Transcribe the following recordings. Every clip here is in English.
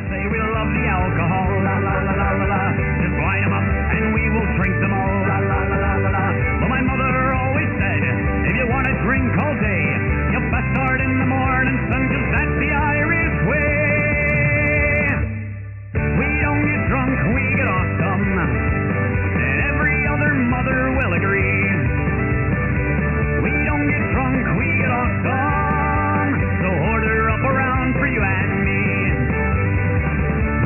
say we love the alcohol, la la la la la la. Just line them up and we will drink them all, la la la la la la. Well, my mother always said, if you want to drink all day, you best start in the morning, son, 'cause that's the Irish way. We don't get drunk, we get awesome, and every other mother will agree. We don't get drunk, we get awesome, so order up around for you and me.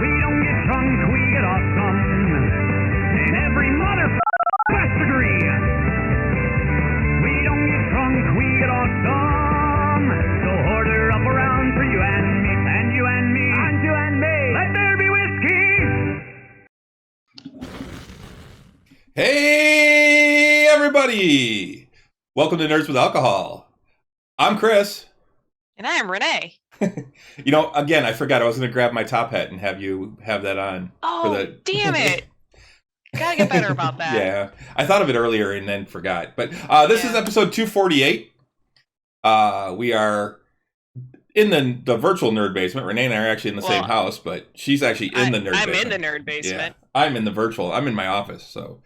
We don't get drunk, we get awesome, and every mother must agree. We don't get drunk, we get awesome, so order up around for you and me, and you and me, and you and me. Let there be whiskey. Hey, everybody! Welcome to Nerds with Alcohol. I'm Chris. And I am Renee. Again, I forgot I was going to grab my top hat and have you have that on. Oh, damn it. Gotta get better about that. Yeah, I thought of it earlier and then forgot. But this is episode 248. We are in the virtual nerd basement. Renee and I are actually in the same house, but she's actually in the nerd basement. I'm in the nerd basement. Yeah, I'm in the virtual. I'm in my office, so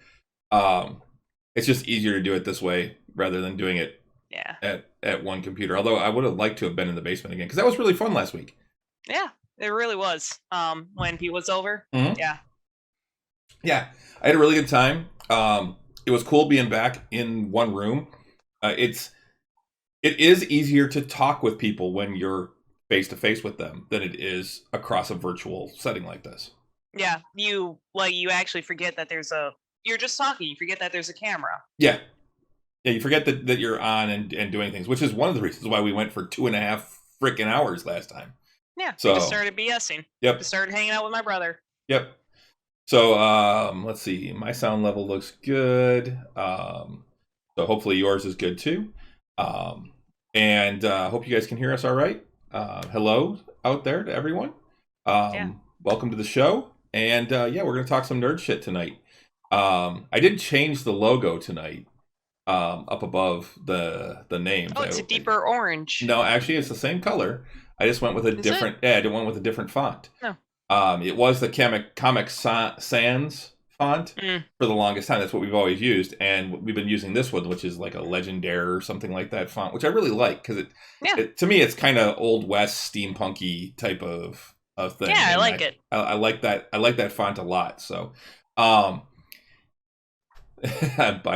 it's just easier to do it this way rather than doing it at one computer. Although I would have liked to have been in the basement again, because that was really fun last week. Yeah, it really was. When he was over. Mm-hmm. Yeah, I had a really good time. It was cool being back in one room. It is easier to talk with people when you're face to face with them than it is across a virtual setting like this. Yeah, you actually forget that you're just talking. You forget that there's a camera. Yeah, you forget that you're on and doing things, which is one of the reasons why we went for 2.5 freaking hours last time. Yeah, so just started BSing. Yep. Just started hanging out with my brother. Yep. So let's see. My sound level looks good. So hopefully yours is good too. And hope you guys can hear us all right. Hello out there to everyone. Welcome to the show. And we're going to talk some nerd shit tonight. I did change the logo tonight up above the name. Oh, it's a deeper orange. No, actually, it's the same color. I just went with a different. Yeah, I went with a different font. Oh. It was the Comic Sans font for the longest time. That's what we've always used, and we've been using this one, which is like a Legendary or something like that font, which I really like because it to me it's kind of old west steampunky type of thing. Yeah, I like it. I like that. I like that font a lot. So, I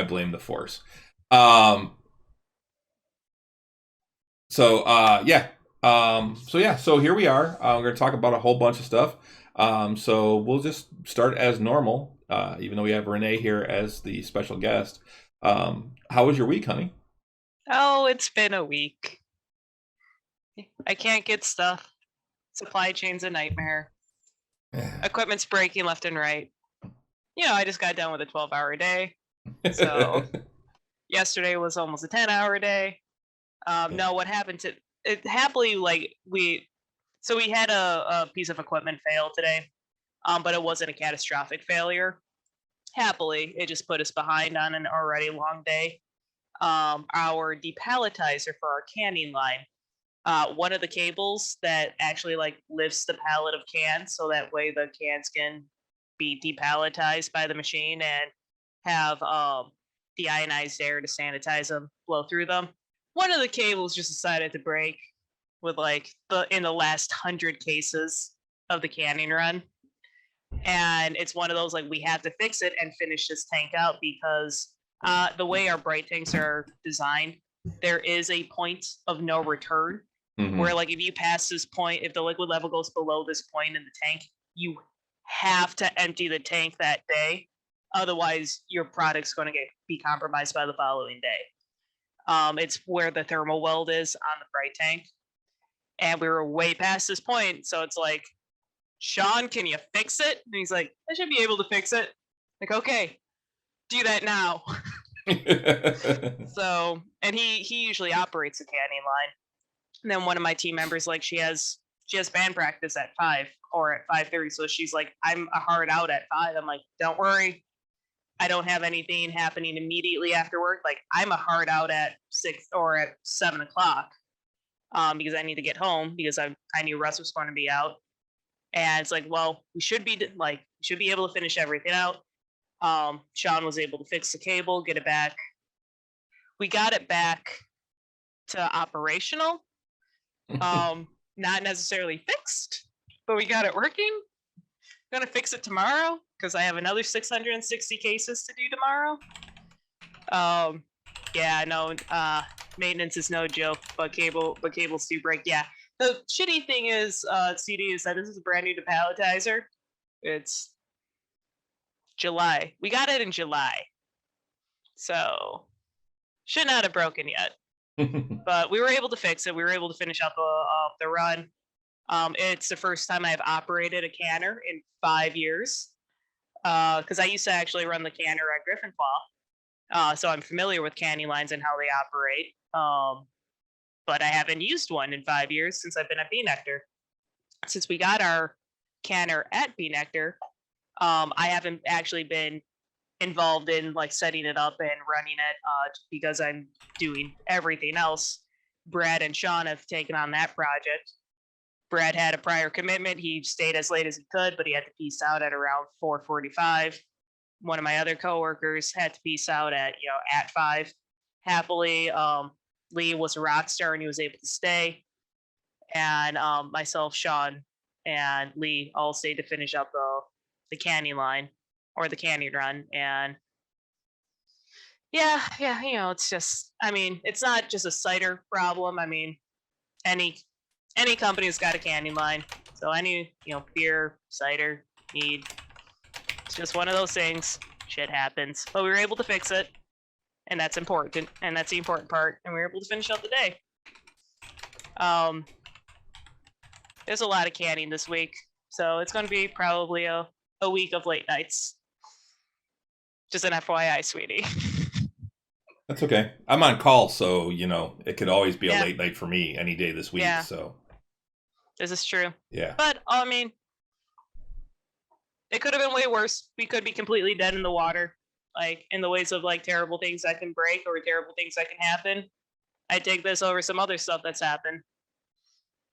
blame the Force. So here we are. We're going to talk about a whole bunch of stuff. So we'll just start as normal, even though we have Renee here as the special guest. How was your week, honey? Oh, it's been a week. I can't get stuff. Supply chain's a nightmare. Equipment's breaking left and right. I just got done with a 12-hour day. So yesterday was almost a 10-hour day. No, what happened to it? Happily, we had a piece of equipment fail today, but it wasn't a catastrophic failure. Happily, it just put us behind on an already long day. Our depalletizer for our canning line, one of the cables that actually lifts the pallet of cans, so that way the cans can be depalletized by the machine and have deionized air to sanitize them, blow through them. One of the cables just decided to break with in the last 100 cases of the canning run. And it's one of those we have to fix it and finish this tank out because the way our bright tanks are designed, there is a point of no return where if you pass this point, if the liquid level goes below this point in the tank, you have to empty the tank that day. Otherwise, your product's going to be compromised by the following day. It's where the thermal weld is on the bright tank. And we were way past this point. So it's Sean, can you fix it? And he's like, I should be able to fix it. Okay, do that now. So, and he usually operates the canning line. And then one of my team members, she has band practice at 5 or at 5:30. So she's like, I'm a hard out at 5. I'm like, don't worry. I don't have anything happening immediately after work. I'm a hard out at 6 or at 7 o'clock because I need to get home because I knew Russ was going to be out. And it's like, well, we should be able to finish everything out. Sean was able to fix the cable, get it back. We got it back to operational. Not necessarily fixed, but we got it working. I'm gonna fix it tomorrow because I have another 660 cases to do tomorrow. Yeah, no, maintenance is no joke, but cables do break. Yeah. The shitty thing is, CD is that this is a brand new depalletizer. It's July. We got it in July. So should not have broken yet. But we were able to fix it. We were able to finish out the run. It's the first time I've operated a canner in 5 years. Because I used to actually run the canner at Griffin Claw. So I'm familiar with canning lines and how they operate. But I haven't used one in 5 years since I've been at Bee Nectar. Since we got our canner at Bee Nectar, I haven't actually been involved in like setting it up and running it because I'm doing everything else. Brad and Sean have taken on that project. Brad had a prior commitment. He stayed as late as he could, but he had to peace out at around 4:45. One of my other coworkers had to peace out at 5. Happily, Lee was a rock star and he was able to stay. And myself, Sean, and Lee all stayed to finish up the canning line or the canning run. And yeah, it's just, I mean, it's not just a cider problem. I mean, any company's got a canning line. So any, beer, cider, mead, it's just one of those things. Shit happens. But we were able to fix it. And that's important. And that's the important part. And we were able to finish out the day. There's a lot of canning this week. So it's going to be probably a week of late nights. Just an FYI, sweetie. That's okay. I'm on call, so, it could always be a late night for me any day this week. Yeah. So This is true. Yeah. But, I mean, it could have been way worse. We could be completely dead in the water. Like, in the ways of, like, terrible things that can break or terrible things that can happen. I take this over some other stuff that's happened.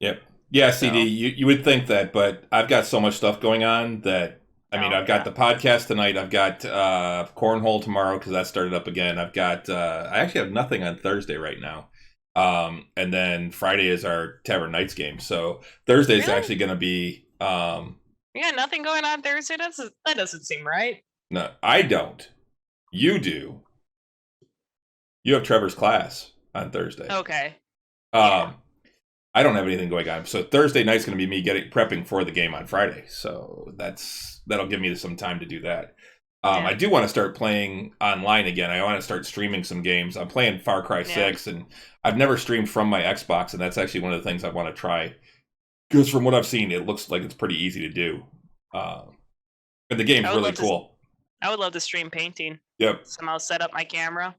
Yep. Yeah, CD, you would think that, but I've got so much stuff going on that, I've got the podcast tonight. I've got cornhole tomorrow because that started up again. I've got, I actually have nothing on Thursday right now. And then Friday is our Tavern Nights game. So Thursday is actually going to be... You got nothing going on Thursday? That doesn't seem right. No, I don't. You do. You have Trevor's class on Thursday. Okay. I don't have anything going on. So Thursday night's going to be me prepping for the game on Friday. So that'll give me some time to do that. I do want to start playing online again. I want to start streaming some games. I'm playing Far Cry 6, and I've never streamed from my Xbox, and that's actually one of the things I want to try. Because from what I've seen, it looks like it's pretty easy to do. And the game's really cool. I would love to stream painting. Yep. Somehow set up my camera.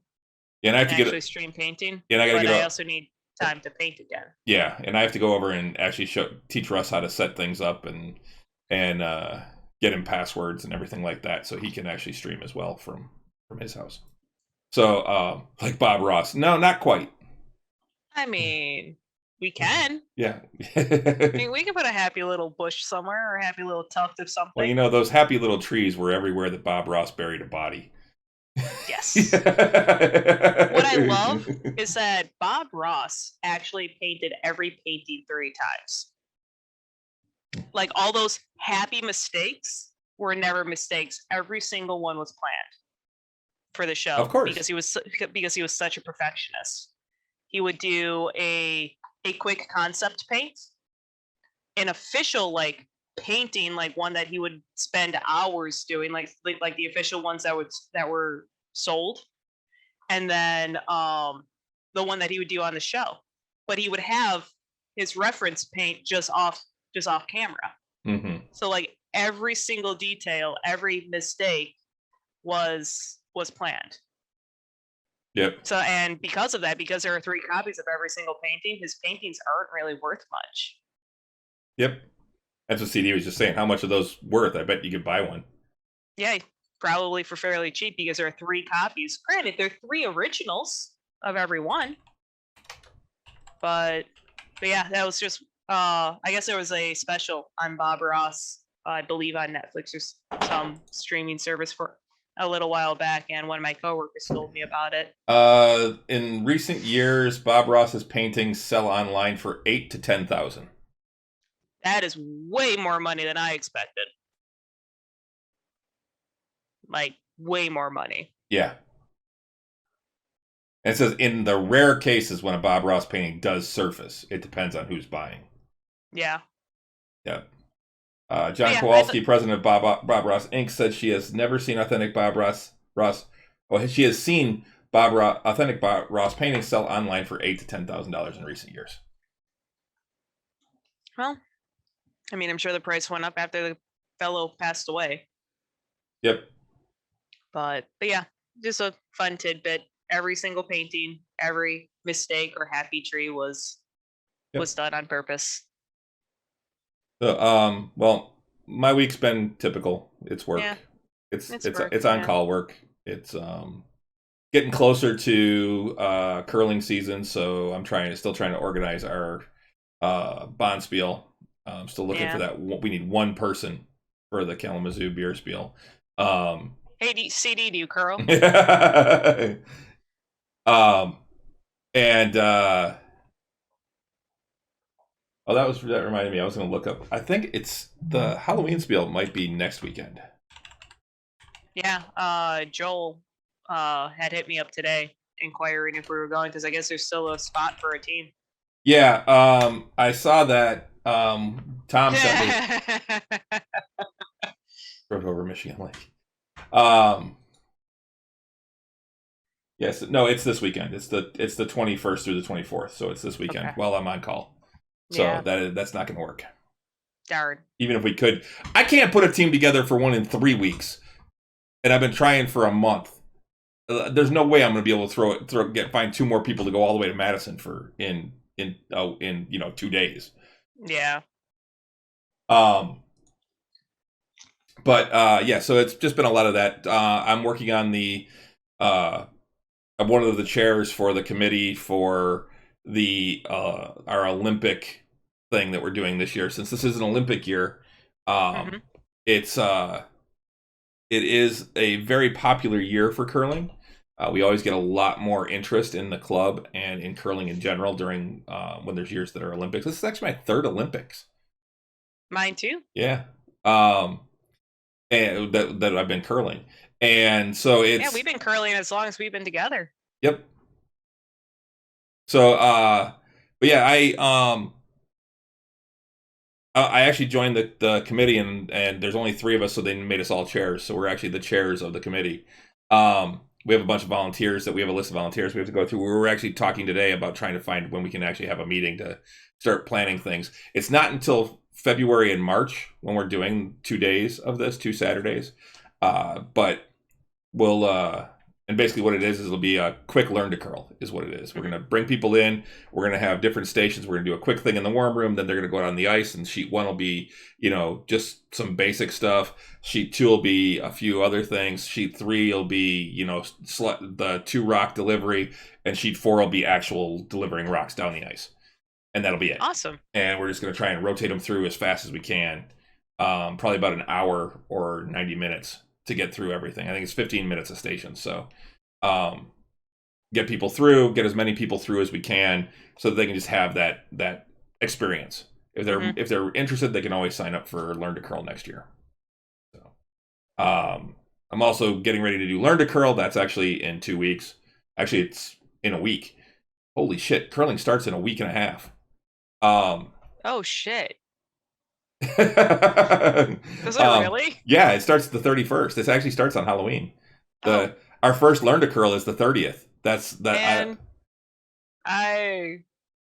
Yeah, and I have to actually stream painting. And I also need time to paint again. Yeah, and I have to go over and actually teach Russ how to set things up and get him passwords and everything like that, so he can actually stream as well from his house. So, like Bob Ross. No, not quite. I mean, we can. Yeah. I mean, we can put a happy little bush somewhere or a happy little tuft of something. Well, those happy little trees were everywhere that Bob Ross buried a body. Yes. What I love is that Bob Ross actually painted every painting 3 times. Like, all those happy mistakes were never mistakes. Every single one was planned for the show. Of course. Because he was such a perfectionist. He would do a quick concept paint, an official painting, like one that he would spend hours doing, like the official ones that were sold, and then the one that he would do on the show. But he would have his reference paint just off camera. Mm-hmm. So every single detail, every mistake was planned. Yep. So, and because of that, because there are 3 copies of every single painting, his paintings aren't really worth much. Yep. That's what CD was just saying. How much are those worth? I bet you could buy one. Yeah, probably for fairly cheap because there are 3 copies. Granted, there are 3 originals of every one. But yeah, that was just I guess there was a special on Bob Ross, I believe on Netflix or some streaming service for a little while back, and one of my coworkers told me about it. In recent years, Bob Ross's paintings sell online for $8,000 to $10,000. That is way more money than I expected. Like, way more money. Yeah. And it says in the rare cases when a Bob Ross painting does surface, it depends on who's buying. Yeah. Yeah. John Kowalski, president of Bob Ross Inc., said she has never seen authentic Bob Ross. Well, she has seen authentic Bob Ross paintings sell online for $8,000 to $10,000 in recent years. Well, I mean, I'm sure the price went up after the fellow passed away. Yep. But yeah, just a fun tidbit. Every single painting, every mistake or happy tree was done on purpose. So, well, my week's been typical. It's work. Yeah, it's on call work. It's getting closer to curling season, so I'm still trying to organize our Bonspiel. I'm still looking for that. We need one person for the Kalamazoo beer spiel. Hey, CD, do you curl? And that reminded me. I was going to look up. I think it's the Halloween spiel might be next weekend. Yeah, Joel had hit me up today inquiring if we were going, because I guess there's still a spot for a team. Yeah, I saw that. Tom sent me. Drove over Michigan Lake. Yes, no, it's this weekend. It's the 21st through the 24th, so it's this weekend while I'm on call. So that's not going to work. Darn. Even if we could, I can't put a team together for one in 3 weeks, and I've been trying for a month. There's no way I'm going to be able to find 2 more people to go all the way to Madison for in 2 days. Yeah. But yeah, so it's just been a lot of that. I'm working on I'm one of the chairs for the committee for the our Olympic thing that we're doing this year. Since this is an Olympic year, it is a very popular year for curling. We always get a lot more interest in the club and in curling in general during when there's years that are Olympics. This is actually my 3rd Olympics. Mine too. Yeah. And that I've been curling. And so it's we've been curling as long as we've been together. Yep. So but yeah, I actually joined the committee, and there's only 3 of us, so they made us all chairs. So we're actually the chairs of the committee. We have a bunch of volunteers that we have a list of volunteers we have to go through. We were actually talking today about trying to find when we can actually have a meeting to start planning things. It's not until February and March when we're doing 2 days of this, 2 Saturdays. But we'll and basically what it is it'll be a quick learn to curl is what it is. We're going to bring people in. We're going to have different stations. We're going to do a quick thing in the warm room. Then they're going to go out on the ice, and sheet 1 will be, just some basic stuff. Sheet 2 will be a few other things. Sheet 3 will be, the 2 rock delivery, and sheet 4 will be actual delivering rocks down the ice. And that'll be it. Awesome. And we're just going to try and rotate them through as fast as we can. Probably about an hour or 90 minutes to get through everything. I think it's 15 minutes a station. So get as many people through as we can so that they can just have that experience. If they're interested, they can always sign up for Learn to Curl next year. So I'm also getting ready to do Learn to Curl. That's actually in 2 weeks. Actually, it's in a week. Holy shit. Curling starts in a week and a half. Oh shit. Does it really? Yeah, it starts the 31st. It actually starts on Halloween. Our first Learn to Curl is the 30th. That's that. And I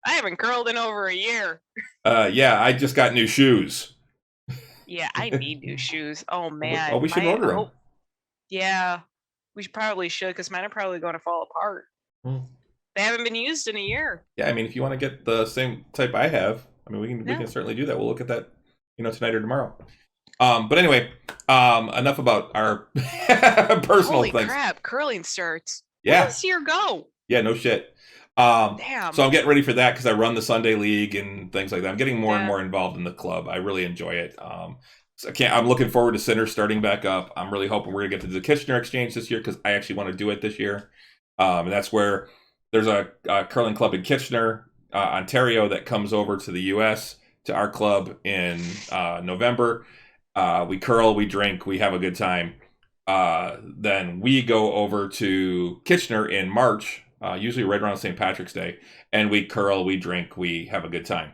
haven't curled in over a year. Yeah, I just got new shoes. Yeah, I need new shoes. Oh man. Oh, we should order them. Yeah, we probably should, because mine are probably going to fall apart. They haven't been used in a year. Yeah, I mean, if you want to get the same type I have, I mean, we can certainly do that. We'll look at that, tonight or tomorrow. But anyway, enough about our personal Holy things. Crap, curling starts. Yeah. Where does this year go? Yeah, no shit. Damn. So I'm getting ready for that because I run the Sunday League and things like that. I'm getting more and Yeah. more involved in the club. I really enjoy it. So I'm looking forward to Sinners starting back up. I'm really hoping we're gonna get to the Kitchener Exchange this year because I actually want to do it this year. And that's where there's a curling club in Kitchener, Ontario, that comes over to the U.S. to our club in November. We curl, we drink, we have a good time. Then we go over to Kitchener in March, usually right around St. Patrick's Day, and we curl, we drink, we have a good time.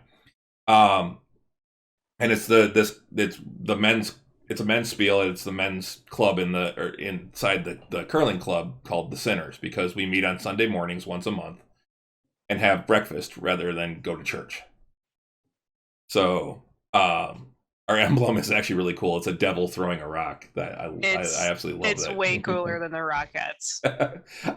And it's a men's spiel. And it's the men's club inside the curling club called the Sinners because we meet on Sunday mornings once a month and have breakfast rather than go to church. So our emblem is actually really cool. It's a devil throwing a rock. That I absolutely love. It's that. way cooler than the Rockettes.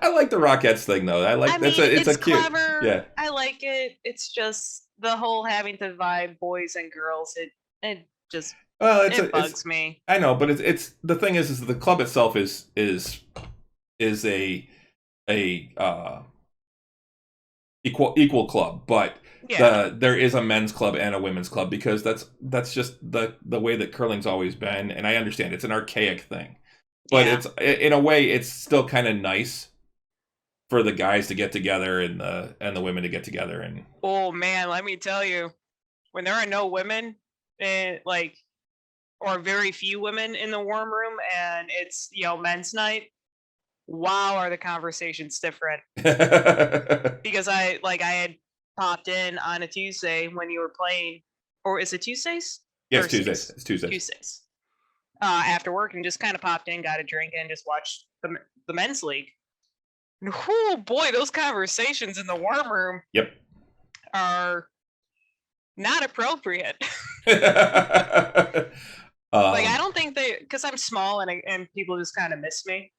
I like the Rockettes thing though. It's a cute. Clever. Yeah. I like it. It's just the whole having to divide boys and girls. It just bugs me. I know, but it's the thing is the club itself is a equal club, but there is a men's club and a women's club because that's just the way that curling's always been, and I understand it's an archaic thing, but it's in a way it's still kind of nice for the guys to get together and the women to get together. And oh man, let me tell you, when there are no women or very few women in the warm room and it's men's night, wow, are the conversations different. Because I had popped in on a Tuesday when you were playing, or is it Tuesdays? Yes, Tuesdays. It's Tuesdays. Tuesdays. After work and just kind of popped in, got a drink, and just watched the men's league. Oh boy, those conversations in the warm room. Yep. Are not appropriate. I don't think because I'm small and people just kind of miss me.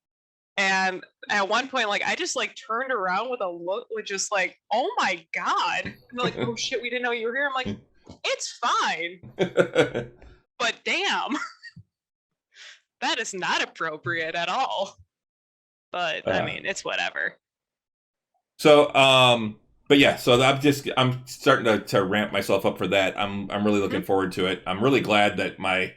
And at one point, I just turned around with a look, with just oh my god, and they're oh shit, we didn't know you were here. I'm like, it's fine, but damn, that is not appropriate at all. But I mean, it's whatever. So, but yeah, so I'm starting to ramp myself up for that. I'm really looking forward to it. I'm really glad that my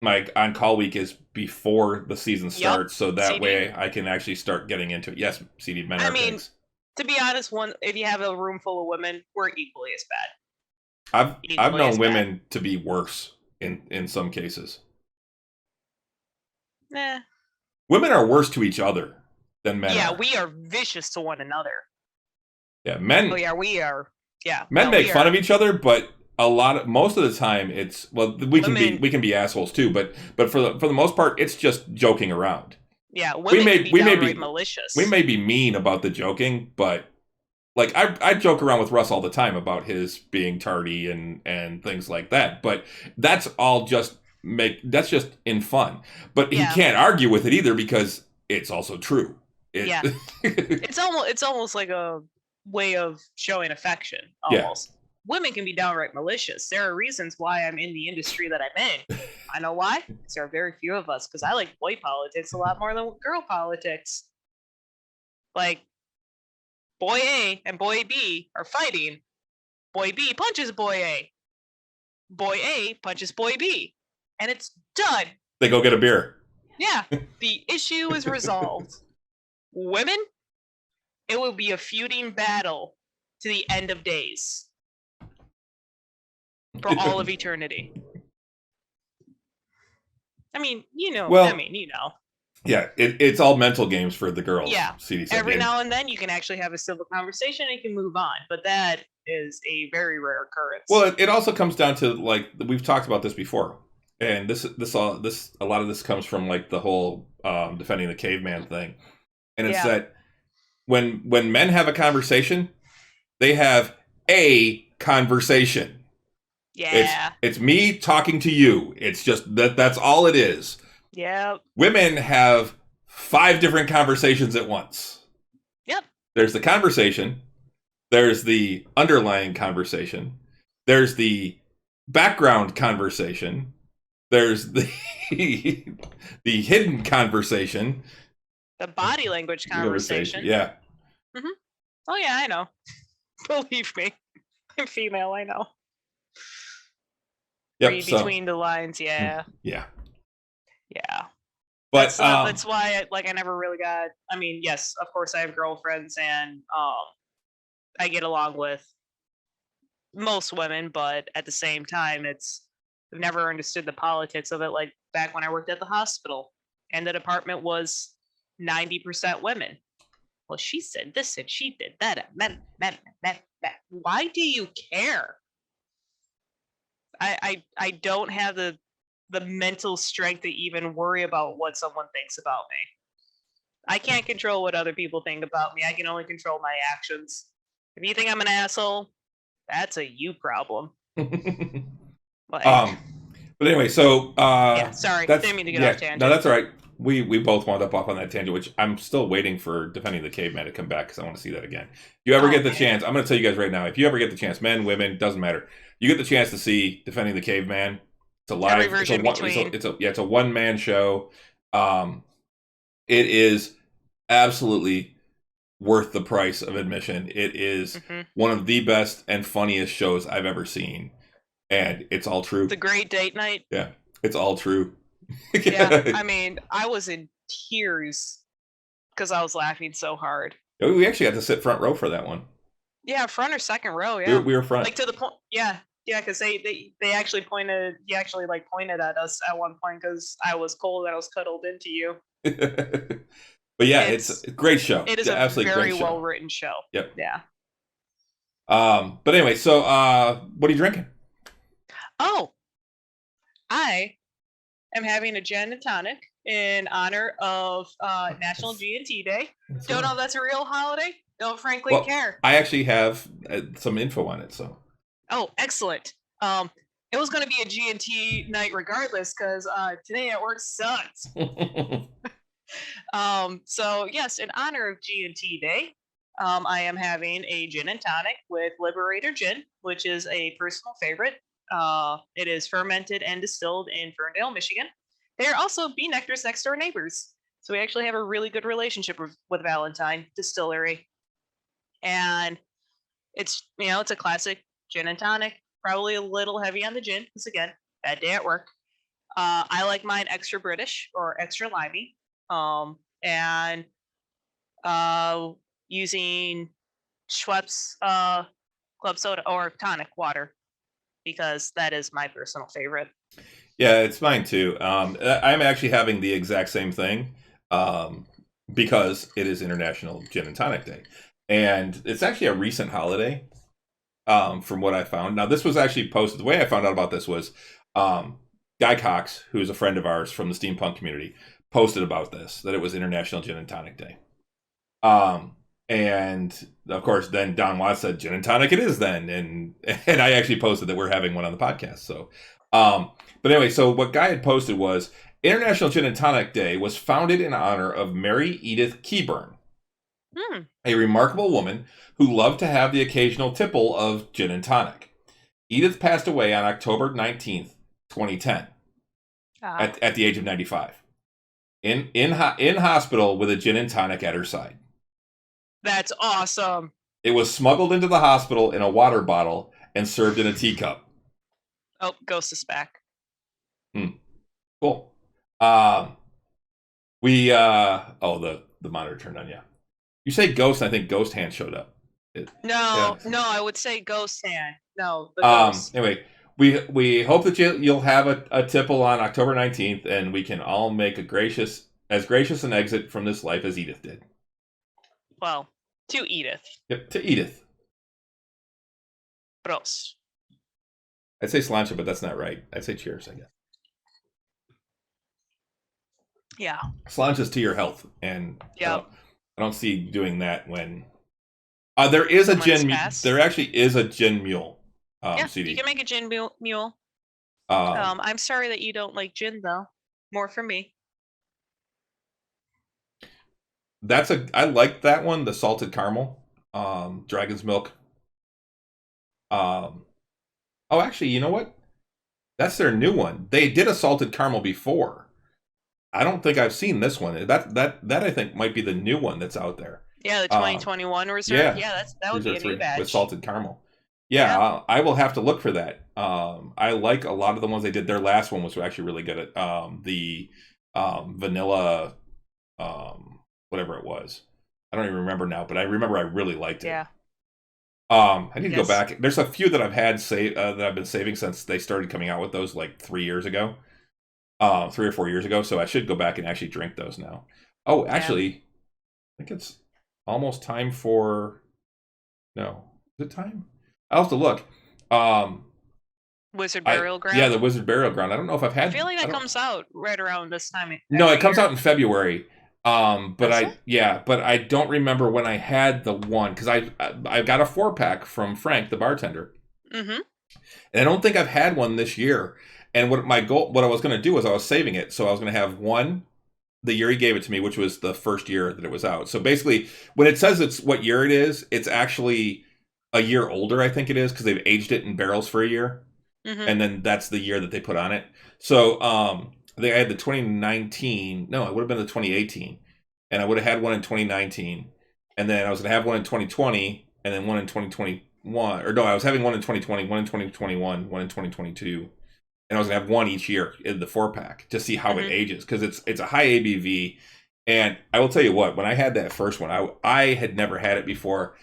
on-call week is before the season starts, so that CD. Way I can actually start getting into it. Yes, CD men are pigs. To be honest, if you have a room full of women, we're equally as bad. I've known women to be worse in some cases. Nah. Women are worse to each other than men. Yeah, are. we are vicious to one another. Yeah, men. Oh yeah, we are. Yeah. Men make fun of each other, but most of the time it's we can be assholes too, but for the most part it's just joking around. Yeah, we may be malicious. We may be mean about the joking, but I joke around with Russ all the time about his being tardy and things like that. But that's all just in fun. But he can't argue with it either because it's also true. It's almost like a way of showing affection. Almost. Yeah. Women can be downright malicious. There are reasons why I'm in the industry that I'm in. I know why. Because there are very few of us. Because I like boy politics a lot more than girl politics. Boy A and boy B are fighting. Boy B punches boy A. Boy A punches boy B. And it's done. They go get a beer. Yeah. The issue is resolved. Women, it will be a feuding battle to the end of days. For all of eternity. I mean, Yeah, it's all mental games for the girls. Yeah. CDC Every now and then you can actually have a civil conversation and you can move on. But that is a very rare occurrence. Well, it also comes down to we've talked about this before. And a lot of this comes from the whole defending the caveman thing. And it's that when men have a conversation, they have a conversation. Yeah. It's me talking to you. It's just that's all it is. Yeah. Women have 5 different conversations at once. Yep. There's the conversation. There's the underlying conversation. There's the background conversation. There's the hidden conversation. The body language conversation. Yeah. Oh yeah, I know. Believe me, I'm female. I know. Yep. Read between the lines. Yeah. Yeah. Yeah. But that's why I never really got. I mean, yes, of course I have girlfriends and I get along with most women, but at the same time, I've never understood the politics of it. Like back when I worked at the hospital, and the department was 90% women. Well, she said this and she did that. Why do you care? I don't have the mental strength to even worry about what someone thinks about me. I can't control what other people think about me. I can only control my actions. If you think I'm an asshole, that's a you problem. But anyway, so yeah, sorry, didn't mean to get off tangent. No, that's all right. We both wound up off on that tangent, which I'm still waiting for Defending the Caveman to come back because I want to see that again. If you ever get the chance, I'm going to tell you guys right now. If you ever get the chance, men, women, doesn't matter. You get the chance to see Defending the Caveman. It's a live. It's a one-man show. It is absolutely worth the price of admission. It is one of the best and funniest shows I've ever seen, and it's all true. The Great Date Night. Yeah, it's all true. Yeah, I mean, I was in tears because I was laughing so hard. We actually got to sit front row for that one. Yeah, front or second row. Yeah, we were front. Like to the point. Yeah, because they actually pointed. He actually pointed at us at one point because I was cold and I was cuddled into you. But yeah, it's a great show. It is a very well written show. Yep. Yeah. But anyway, so what are you drinking? Oh, I am having a gin and tonic in honor of National G&T Day. Don't know if that's a real holiday. Don't frankly care. I actually have some info on it. So. Oh, excellent. It was going to be a G&T night regardless because today at work sucks. So yes, in honor of G&T Day, I am having a gin and tonic with Liberator Gin, which is a personal favorite. It is fermented and distilled in Ferndale, Michigan. They are also Bee Nectar's next door neighbors. So we actually have a really good relationship with Valentine Distillery. And it's a classic gin and tonic, probably a little heavy on the gin, because again, bad day at work. I like mine extra British or extra limey. And using Schweppes club soda or tonic water, because that is my personal favorite. Yeah, it's mine too. I'm actually having the exact same thing because it is International Gin and Tonic Day. And it's actually a recent holiday from what I found. Now, this was actually posted. The way I found out about this was Guy Cox, who's a friend of ours from the steampunk community, posted about this, that it was International Gin and Tonic Day. And of course, then Don Watts said, gin and tonic it is then. And I actually posted that we're having one on the podcast. So, but anyway, so what Guy had posted was International Gin and Tonic Day was founded in honor of Mary Edith Keyburn, a remarkable woman who loved to have the occasional tipple of gin and tonic. Edith passed away on October 19th, 2010, at the age of 95. In hospital with a gin and tonic at her side. That's awesome. It was smuggled into the hospital in a water bottle and served in a teacup. Oh, Ghost is back. Cool. The monitor turned on, yeah. You say Ghost, and I think Ghost Hand showed up. No, I would say Ghost Hand. No, the Ghost. Anyway, we hope that you'll have a tipple on October 19th, and we can all make as gracious an exit from this life as Edith did. Well, to Edith. Yep, to Edith. Prost. I'd say slancha, but that's not right. I'd say cheers, I guess. Yeah. Slancha's to your health, and I don't see you doing that when there is someone's a gin. There actually is a gin mule CD. You can make a gin mule. I'm sorry that you don't like gin, though. More for me. I like that one, the salted caramel, Dragon's Milk. Actually, you know what? That's their new one. They did a salted caramel before. I don't think I've seen this one. That I think might be the new one that's out there. Yeah, the 2021 reserve. Yeah, that would be Reserve a new 3 batch. with salted caramel. Yeah, I will have to look for that. I like a lot of the ones they did. Their last one was actually really good at the vanilla, whatever it was. I don't even remember now, but I remember I really liked it. Yeah. I need to go back. There's a few that I've had that I've been saving since they started coming out with those like 3 years ago, 3 or 4 years ago. So I should go back and actually drink those now. Oh, actually, I think it's almost time for. No, is it time? I'll have to look. Wizard Burial Ground. Yeah, the Wizard Burial Ground. I don't know if I've had. I feel like that comes out right around this time. No, it comes out in February. But Does it? but I don't remember when I had the one because I got a 4-pack from Frank, the bartender. Mm-hmm. And I don't think I've had one this year. And what I was going to do was I was saving it, so I was going to have one the year he gave it to me, which was the first year that it was out. So basically, when it says it's what year it is, it's actually a year older, I think it is, because they've aged it in barrels for a year. Mm-hmm. And then that's the year that they put on it. So I think I had the 2019. No, it would have been the 2018. And I would have had one in 2019. And then I was going to have one in 2020, and then one in 2021. Or no, I was having one in 2020, one in 2021, one in 2022. And I was going to have one each year in the 4-pack to see how it ages. Because it's a high ABV. And I will tell you what, when I had that first one, I had never had it before.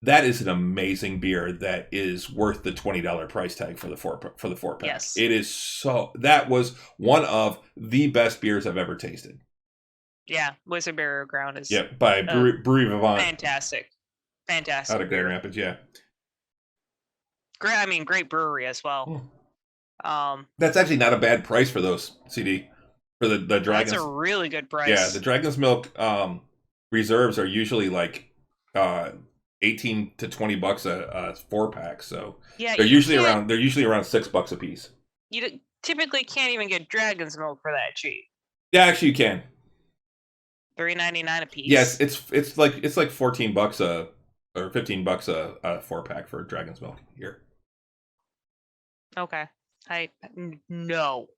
That is an amazing beer that is worth the $20 price tag for the 4-pack. Yes. It is so. That was one of the best beers I've ever tasted. Yeah, Wizard Burial Ground is. Yeah, by Brewery Vivant. Fantastic. Out of Grand Rapids, yeah. Great brewery as well. That's actually not a bad price for those CD for the Dragon's. That's a really good price. Yeah, the Dragon's Milk reserves are usually like 18 to $20 a 4-pack. So yeah, they're usually around $6 a piece. You typically can't even get Dragon's Milk for that cheap. Yeah, actually you can. $3.99 a piece. Yes, it's like $14 or $15 a 4-pack for Dragon's Milk here. Okay. No.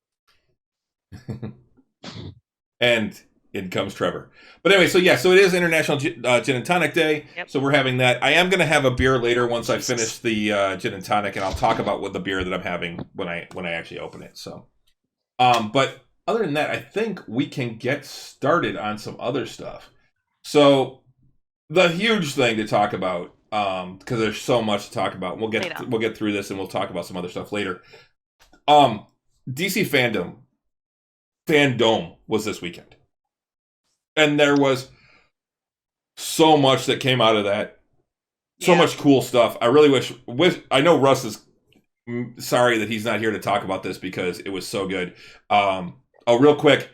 And in comes Trevor. But anyway, so it is International Gin and Tonic Day. Yep. So we're having that. I am going to have a beer later once I finish the gin and tonic, and I'll talk about what the beer that I'm having when I actually open it. So, but other than that, I think we can get started on some other stuff. So the huge thing to talk about, because there's so much to talk about. We'll get through this, and we'll talk about some other stuff later. DC Fandome was this weekend. And there was so much that came out of that. So much cool stuff. I really wish I know Russ is sorry that he's not here to talk about this because it was so good. Real quick.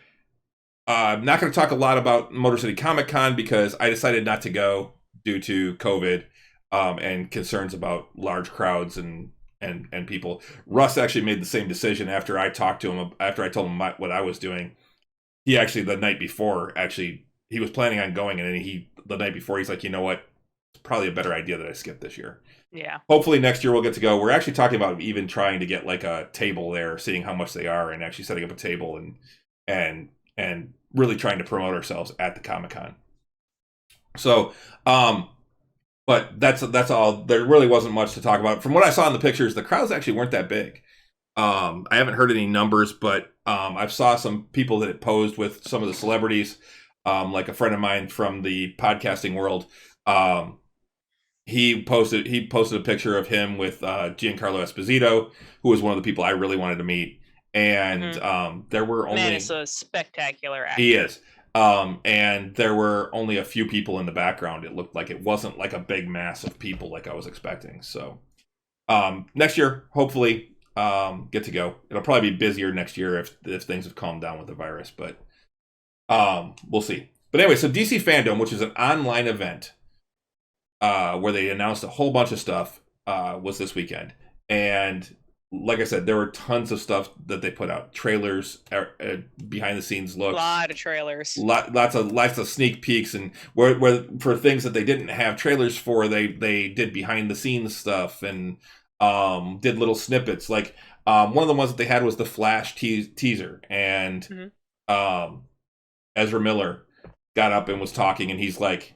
I'm not going to talk a lot about Motor City Comic Con because I decided not to go due to COVID and concerns about large crowds and people. Russ actually made the same decision after I talked to him, after I told him what I was doing. He actually, the night before, he was planning on going, and then the night before, he's like, you know what? It's probably a better idea that I skip this year. Yeah. Hopefully next year we'll get to go. We're actually talking about even trying to get like a table there, seeing how much they are, and actually setting up a table and really trying to promote ourselves at the Comic-Con. So, but that's all. There really wasn't much to talk about. From what I saw in the pictures, the crowds actually weren't that big. I haven't heard any numbers, but I've saw some people that had posed with some of the celebrities, like a friend of mine from the podcasting world. He posted a picture of him with Giancarlo Esposito, who was one of the people I really wanted to meet. And there were only... Man is a spectacular actor. He is. And there were only a few people in the background. It looked like it wasn't like a big mass of people like I was expecting. So next year, hopefully, get to go. It'll probably be busier next year if things have calmed down with the virus, but we'll see. But anyway, so DC Fandome, which is an online event where they announced a whole bunch of stuff, was this weekend. And like I said, there were tons of stuff that they put out. Trailers, behind the scenes looks. A lot of trailers. Lots of sneak peeks, and where for things that they didn't have trailers for, they did behind the scenes stuff and did little snippets. Like one of the ones that they had was the Flash teaser, and Ezra Miller got up and was talking, and he's like,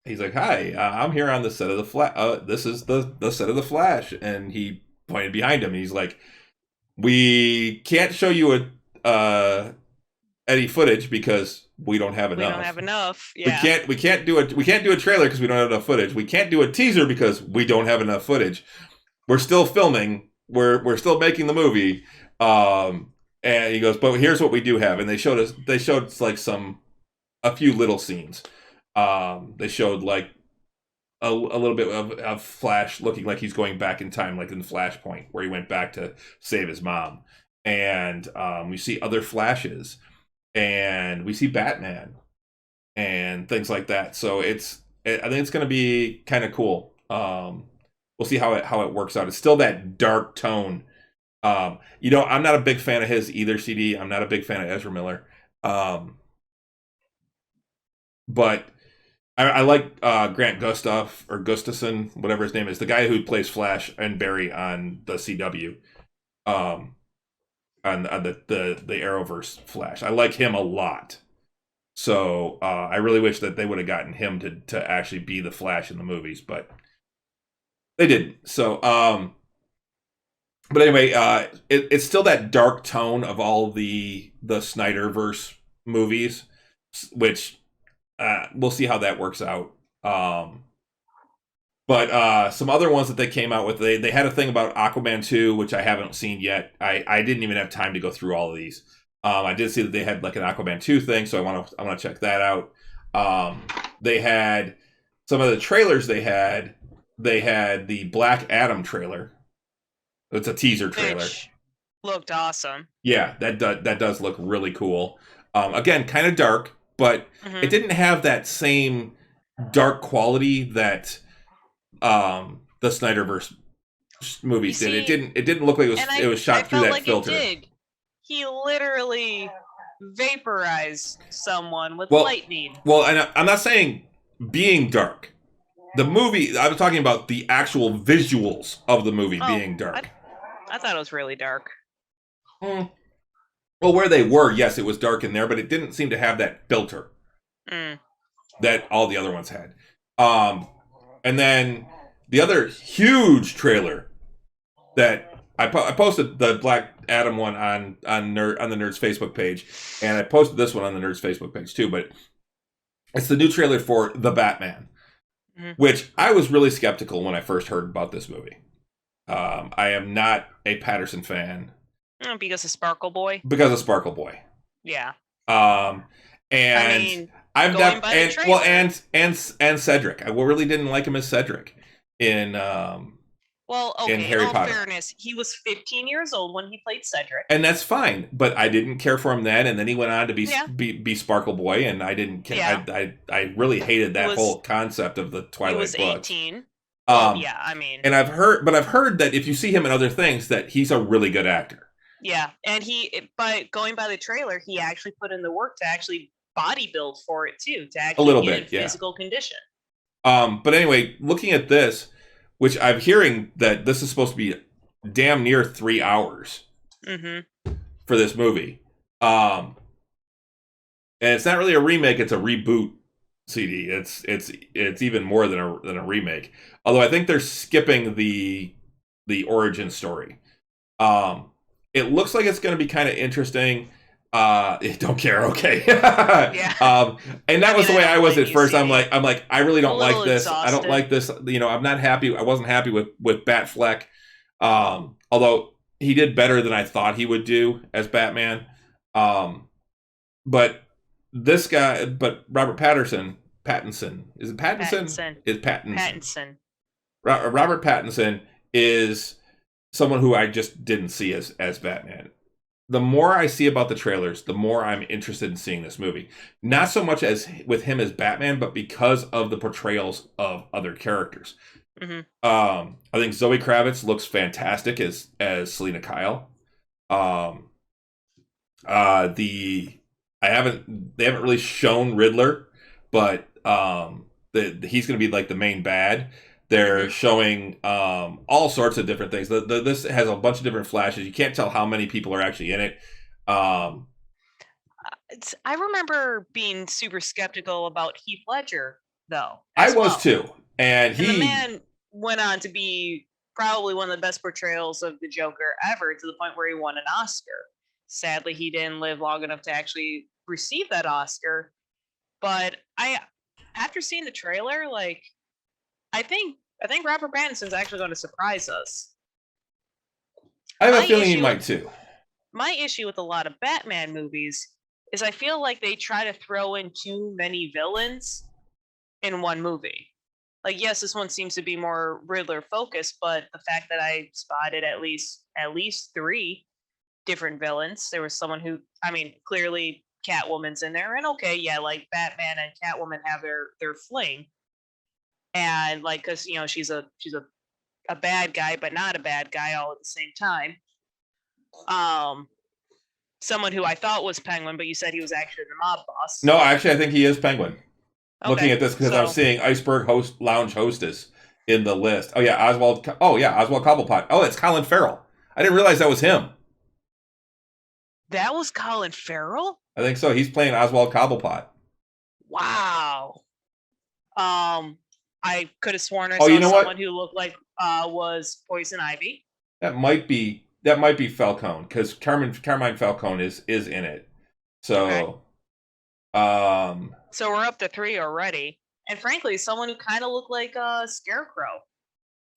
"Hi, I'm here on the set of the Flash. This is the set of the Flash," and he pointed behind him, and he's like, "We can't show you any footage because we don't have enough. We don't have enough. Yeah. We can't do a trailer because we don't have enough footage. We can't do a teaser because we don't have enough footage. We're still filming. We're still making the movie." And he goes, "But here's what we do have." And they showed like a few little scenes. They showed like a little bit of Flash looking like he's going back in time, like in Flashpoint, where he went back to save his mom. And we see other Flashes, and we see Batman, and things like that. So I think it's going to be kind of cool. We'll see how it works out. It's still that dark tone. I'm not a big fan of his either, CD. I'm not a big fan of Ezra Miller. But I like Grant Gustafson, whatever his name is, the guy who plays Flash and Barry on the CW, on the Arrowverse Flash. I like him a lot. So I really wish that they would have gotten him to actually be the Flash in the movies, but they didn't. So, but anyway, it's still that dark tone of all the Snyderverse movies, which we'll see how that works out. But some other ones that they came out with, they had a thing about Aquaman 2, which I haven't seen yet. I didn't even have time to go through all of these. I did see that they had like an Aquaman 2 thing, so I want to check that out. They had some of the trailers they had the Black Adam trailer. It's a teaser trailer. Which looked awesome. Yeah, that does look really cool. Again, kind of dark, but it didn't have that same dark quality that the Snyderverse movies did. It didn't look like it was shot through that like filter. It did. He literally vaporized someone with lightning. Well, and I'm not saying being dark. The movie, I was talking about the actual visuals of the movie being dark. I thought it was really dark. Well, where they were, yes, it was dark in there, but it didn't seem to have that filter that all the other ones had. And then the other huge trailer that I posted the Black Adam one on the Nerds Facebook page, and I posted this one on the Nerds Facebook page too. But it's the new trailer for The Batman, which I was really skeptical when I first heard about this movie. I am not a Patterson fan. Because of Sparkle Boy? Because of Sparkle Boy. Yeah. And I mean, and Cedric. I really didn't like him as Cedric in in Harry Potter. In all fairness, he was 15 years old when he played Cedric. And that's fine, but I didn't care for him then, and then he went on to be Sparkle Boy, and I didn't care. Yeah. I really hated that whole concept of the Twilight books. He was 18. Yeah, I mean, and I've heard that if you see him in other things, that he's a really good actor. Yeah, and going by the trailer, he actually put in the work to actually body build for it too, to actually get in physical condition. But anyway, looking at this, which I'm hearing that this is supposed to be damn near 3 hours for this movie. And it's not really a remake; it's a reboot. CD. It's even more than a remake. Although I think they're skipping the origin story. It looks like it's going to be kind of interesting. Don't care. Okay. Yeah. And that was the way I was at first. I'm like, I really don't like this. Exhausted. I don't like this. I'm not happy. I wasn't happy with Batfleck. Although he did better than I thought he would do as Batman. But this guy, Robert Pattinson, is it Pattinson? Is Pattinson. Robert Pattinson is someone who I just didn't see as Batman. The more I see about the trailers, the more I'm interested in seeing this movie. Not so much as with him as Batman, but because of the portrayals of other characters. I think Zoe Kravitz looks fantastic as Selena Kyle. They haven't really shown Riddler, but he's going to be like the main bad. They're showing all sorts of different things. This has a bunch of different flashes. You can't tell how many people are actually in it. I remember being super skeptical about Heath Ledger, though. I as was well. too. And And the man went on to be probably one of the best portrayals of the Joker ever, to the point where he won an Oscar. Sadly, he didn't live long enough to actually receive that Oscar. But after seeing the trailer, like, I think Robert Pattinson's actually going to surprise us. I have a feeling he might too. My issue with a lot of Batman movies is I feel like they try to throw in too many villains in one movie. Like, yes, this one seems to be more Riddler focused, but the fact that I spotted at least 3 different villains. There was someone who, I mean, clearly Catwoman's in there, and okay, yeah, like Batman and Catwoman have their fling, and like, because she's a bad guy, but not a bad guy all at the same time. Someone who I thought was Penguin, but you said he was actually the mob boss. No, actually, I think he is Penguin. Okay, looking at this because I'm seeing Iceberg Lounge Hostess in the list. Oh yeah, Oswald Cobblepot. Oh, it's Colin Farrell. I didn't realize that was him. That was Colin Farrell? I think so. He's playing Oswald Cobblepot. Wow. I could have sworn I saw someone who looked like was Poison Ivy. That might be Falcone, because Carmine Falcone is in it. So, okay. So we're up to 3 already, and frankly, someone who kind of looked like a Scarecrow.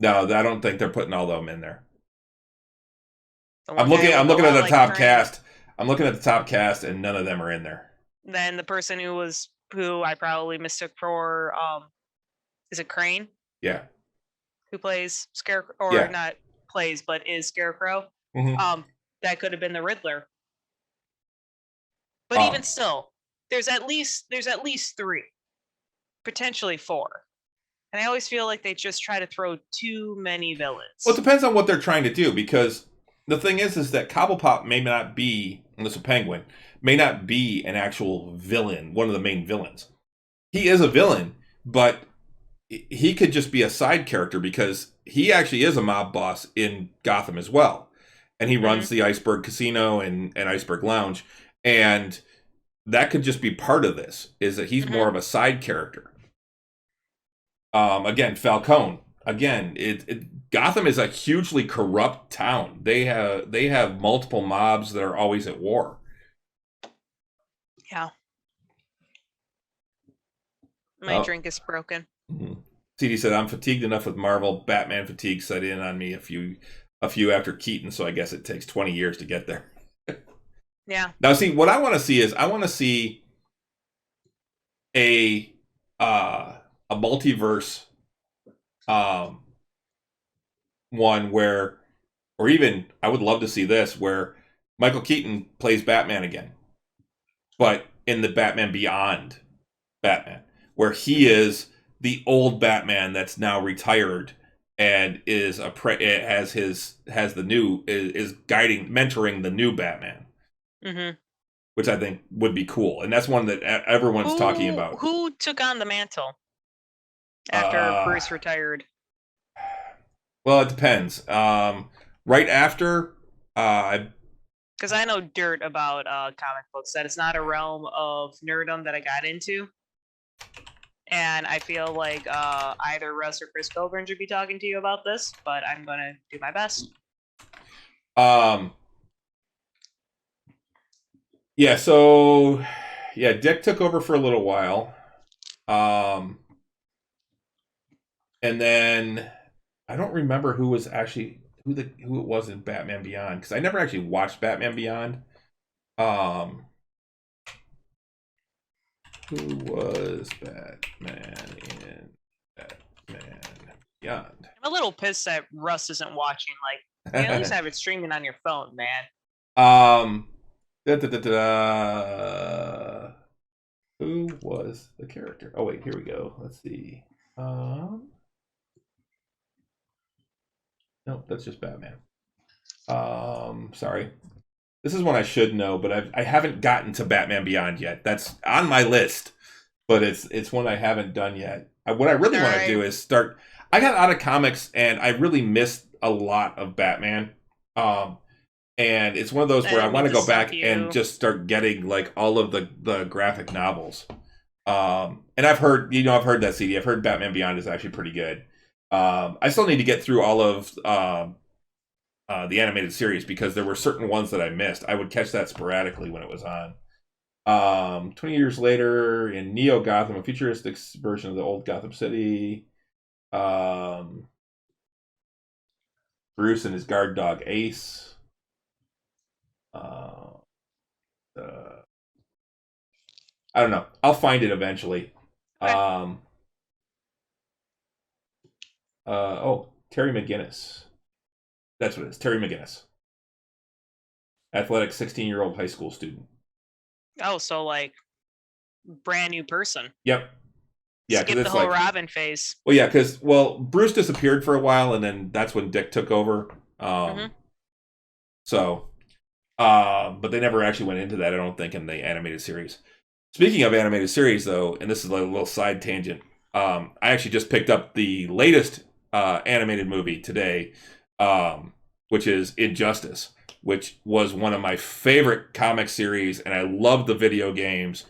No, I don't think they're putting all of them in there. I'm looking at the top cast. I'm looking at the top cast, and none of them are in there. Then the person who I probably mistook for is it Crane? Yeah. Who plays Scarecrow, or not plays, but is Scarecrow? Mm-hmm. That could have been the Riddler. But even still, there's at least 3, potentially 4. And I always feel like they just try to throw too many villains. Well, it depends on what they're trying to do, because the thing is that Cobblepot may not be, unless a Penguin, may not be an actual villain, one of the main villains. He is a villain, but he could just be a side character, because he actually is a mob boss in Gotham as well. And he runs the Iceberg Casino and Iceberg Lounge. And that could just be part of this, is that he's more of a side character. Again, Falcone. Again, Gotham is a hugely corrupt town. They have multiple mobs that are always at war. Yeah. My drink is broken. Mm-hmm. CD said, "I'm fatigued enough with Marvel. Batman fatigue set in on me a few after Keaton, so I guess it takes 20 years to get there." Yeah. Now, see, what I want to see is a multiverse one where, or even I would love to see this, where Michael Keaton plays Batman again, but in the Batman Beyond Batman, where he is the old Batman that's now retired and is mentoring the new Batman. Mm-hmm. Which I think would be cool, and that's one that everyone's talking about. Who took on the mantle after Bruce retired? Well, it depends. Right after, because I know dirt about comic books, that it's not a realm of nerddom that I got into, and I feel like either Russ or Chris Pilgrim should be talking to you about this, but I'm gonna do my best. Yeah, so Dick took over for a little while. And then I don't remember who was actually who it was in Batman Beyond, because I never actually watched Batman Beyond. Who was Batman in Batman Beyond? I'm a little pissed that Russ isn't watching. Like, at least have it streaming on your phone, man. Who was the character? Oh wait, here we go. Let's see. No, that's just Batman. Sorry. This is one I should know, but I haven't gotten to Batman Beyond yet. That's on my list, but it's one I haven't done yet. What I really want to do is start. I got out of comics, and I really missed a lot of Batman. And it's one of those where I And want to with the go back stuff and just start getting like all of the graphic novels. And I've heard that CD. I've heard Batman Beyond is actually pretty good. I still need to get through all of the animated series because there were certain ones that I missed. I would catch that sporadically when it was on. 20 years later, in Neo Gotham, a futuristic version of the old Gotham City, Bruce and his guard dog Ace. I don't know. I'll find it eventually. Okay. Terry McGinnis. That's what it is. Terry McGinnis. Athletic 16-year-old high school student. Oh, so like brand new person. Yep. Yeah, skip the whole Robin phase. Well, yeah, because Bruce disappeared for a while, and then that's when Dick took over. So, but they never actually went into that, I don't think, in the animated series. Speaking of animated series, though, and this is a little side tangent, I actually just picked up the latest animated movie today, which is Injustice, which was one of my favorite comic series, and I love the video games.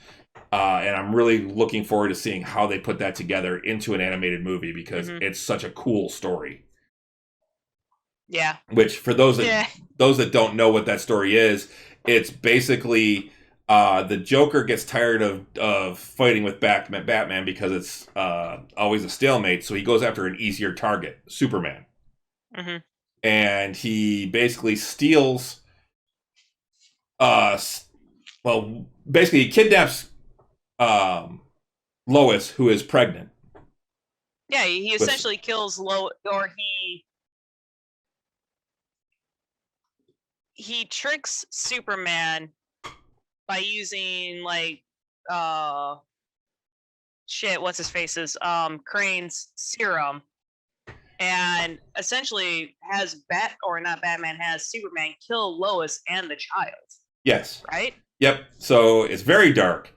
And I'm really looking forward to seeing how they put that together into an animated movie because it's such a cool story. Yeah. Which, for those that don't know what that story is, it's basically the Joker gets tired of fighting with Batman because it's always a stalemate, so he goes after an easier target, Superman. And he basically steals... basically he kidnaps Lois, who is pregnant. Yeah, he essentially kills he tricks Superman by using what's his face's Crane's serum, and essentially has Superman kill Lois and the child. Yes. Right? Yep. So it's very dark.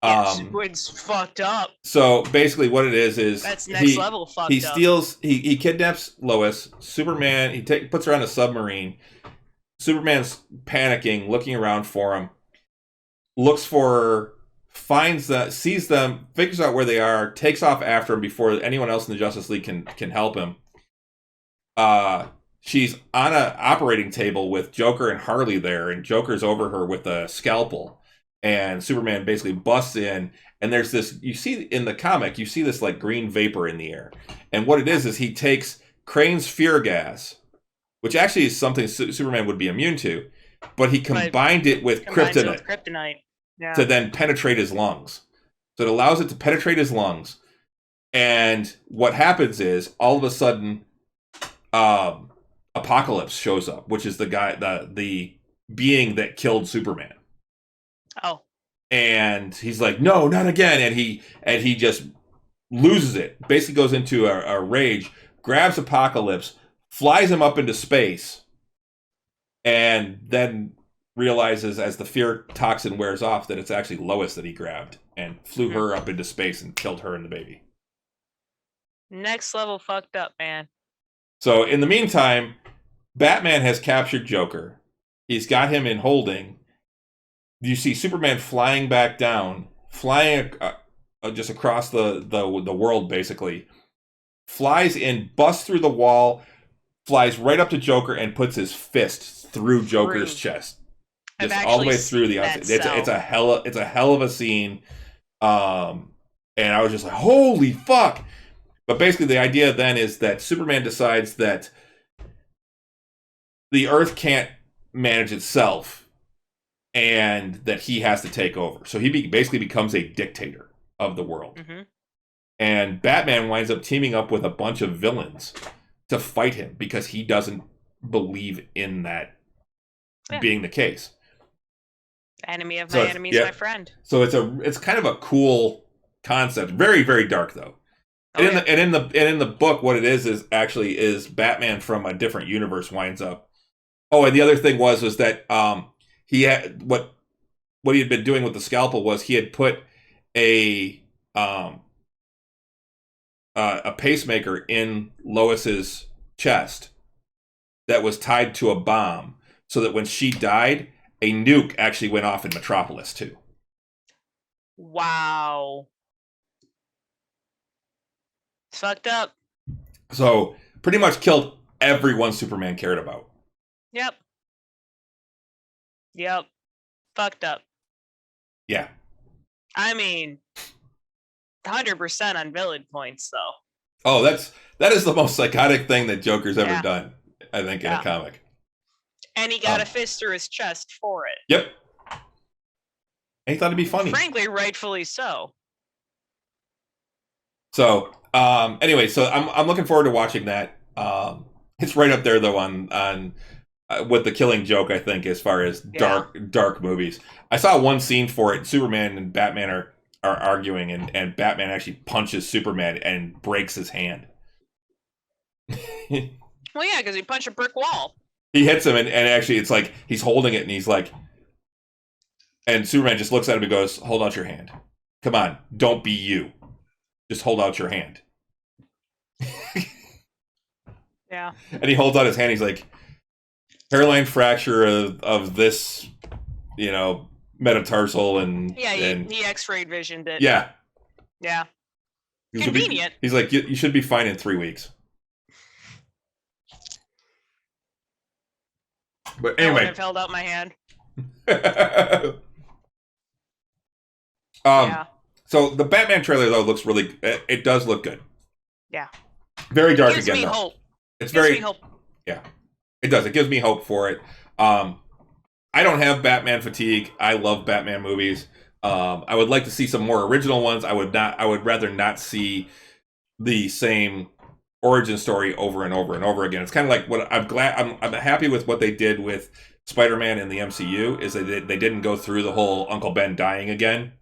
It's fucked up. So basically what it is that's next level fucked up. He kidnaps Lois. Superman, puts her on a submarine. Superman's panicking, looking around for him. Looks for her, sees them, figures out where they are, takes off after him before anyone else in the Justice League can help him. She's on an operating table with Joker and Harley there, and Joker's over her with a scalpel. And Superman basically busts in, and there's this, you see in the comic, you see this like green vapor in the air. And what it is he takes Crane's fear gas, which actually is something Superman would be immune to, but he combined it with kryptonite to then penetrate his lungs. So it allows it to penetrate his lungs. And what happens is, all of a sudden, Apocalypse shows up, which is the guy, the being that killed Superman. Oh. And he's like, no, not again. And he just loses it. Basically goes into a rage, grabs Apocalypse, flies him up into space, and then realizes as the fear toxin wears off that it's actually Lois that he grabbed and flew her up into space and killed her and the baby. Next level fucked up, man. So in the meantime, Batman has captured Joker. He's got him in holding. You see Superman flying back down, flying just across the world, basically. Flies in, busts through the wall, flies right up to Joker, and puts his fist through Joker's chest, just all the way through the outside. It's a hell of a scene, and I was just like, holy fuck! But basically, the idea then is that Superman decides that the Earth can't manage itself, and that he has to take over. So he basically becomes a dictator of the world. And Batman winds up teaming up with a bunch of villains to fight him because he doesn't believe in that being the case. Enemy of my enemy is my friend. So it's kind of a cool concept. Very, very dark though. And in the book, what it is actually Batman from a different universe winds up. Oh, and the other thing was that he had what he had been doing with the scalpel was he had put a pacemaker in Lois's chest that was tied to a bomb. so that when she died, a nuke actually went off in Metropolis too. Wow. It's fucked up. So pretty much killed everyone Superman cared about. Yep. Fucked up. Yeah. I mean, 100% on villain points, though. Oh, that is the most psychotic thing that Joker's ever done, I think, in a comic. And he got a fist through his chest for it. Yep. And he thought it'd be funny. Frankly, rightfully so. So, anyway, so I'm looking forward to watching that. It's right up there though on with the Killing Joke, I think, as far as dark movies. I saw one scene for it. Superman and Batman are arguing, and Batman actually punches Superman and breaks his hand. Well, yeah, because he punched a brick wall. He hits him, and actually it's like he's holding it, and he's like, and Superman just looks at him and goes, "Hold out your hand. Come on, don't be you. Just hold out your hand." Yeah. And he holds out his hand. He's like, hairline fracture of this, metatarsal and he X-rayed visioned it. Yeah. Convenient. He's like, you should be fine in 3 weeks. But anyway, I would have held out my hand. So the Batman trailer though looks really. It does look good. Yeah. Very dark gives again. Me though. hope. It's gives very. Me hope. Yeah, it does. It gives me hope for it. I don't have Batman fatigue. I love Batman movies. I would like to see some more original ones. I would rather not see the same origin story over and over and over again. It's kind of like what I'm happy with what they did with Spider-Man in the MCU is they didn't go through the whole Uncle Ben dying again.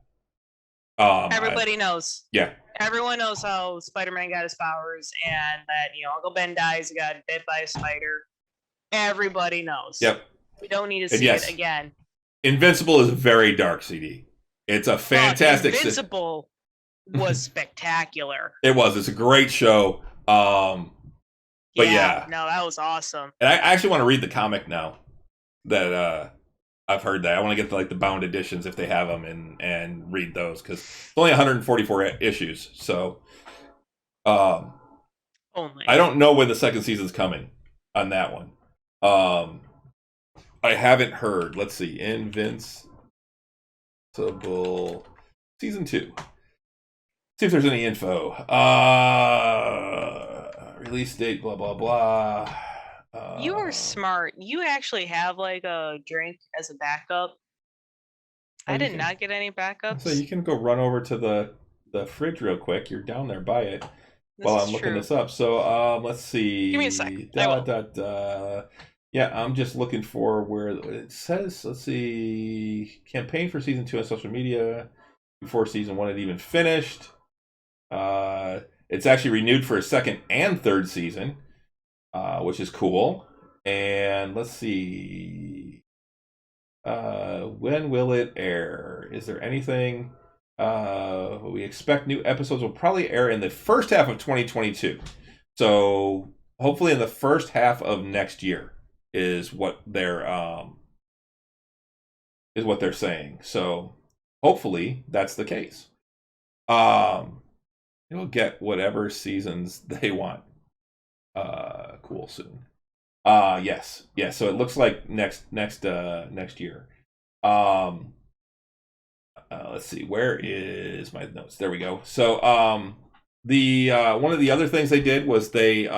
Everybody knows. Yeah. Everyone knows how Spider-Man got his powers and that, Uncle Ben dies, he got bit by a spider. Everybody knows. Yep. We don't need to see it again. Invincible is very dark, CD. It's a fantastic... Invincible was spectacular. It was. It's a great show. But yeah. No, that was awesome. And I actually want to read the comic now that I've heard that. I want to get the bound editions if they have them and read those because it's only 144 issues. So only. I don't know when the second season's coming on that one. I haven't heard. Let's see. Invincible season 2. See if there's any info. Release date, blah, blah, blah. You are smart. You actually have a drink as a backup. I did not get any backups. So you can go run over to the fridge real quick. You're down there by it while I'm looking this up. So let's see. Give me a sec. Yeah, I'm just looking for where it says. Let's see. Campaign for season 2 on social media before season 1 had even finished. It's actually renewed for a second and third season, which is cool. And let's see. When will it air? Is there anything? We expect new episodes will probably air in the first half of 2022. So hopefully in the first half of next year is what they're saying. So hopefully that's the case. You'll get whatever seasons they want. Cool soon. Yes. So it looks like next year. Let's see. Where is my notes? There we go. So the one of the other things they did was they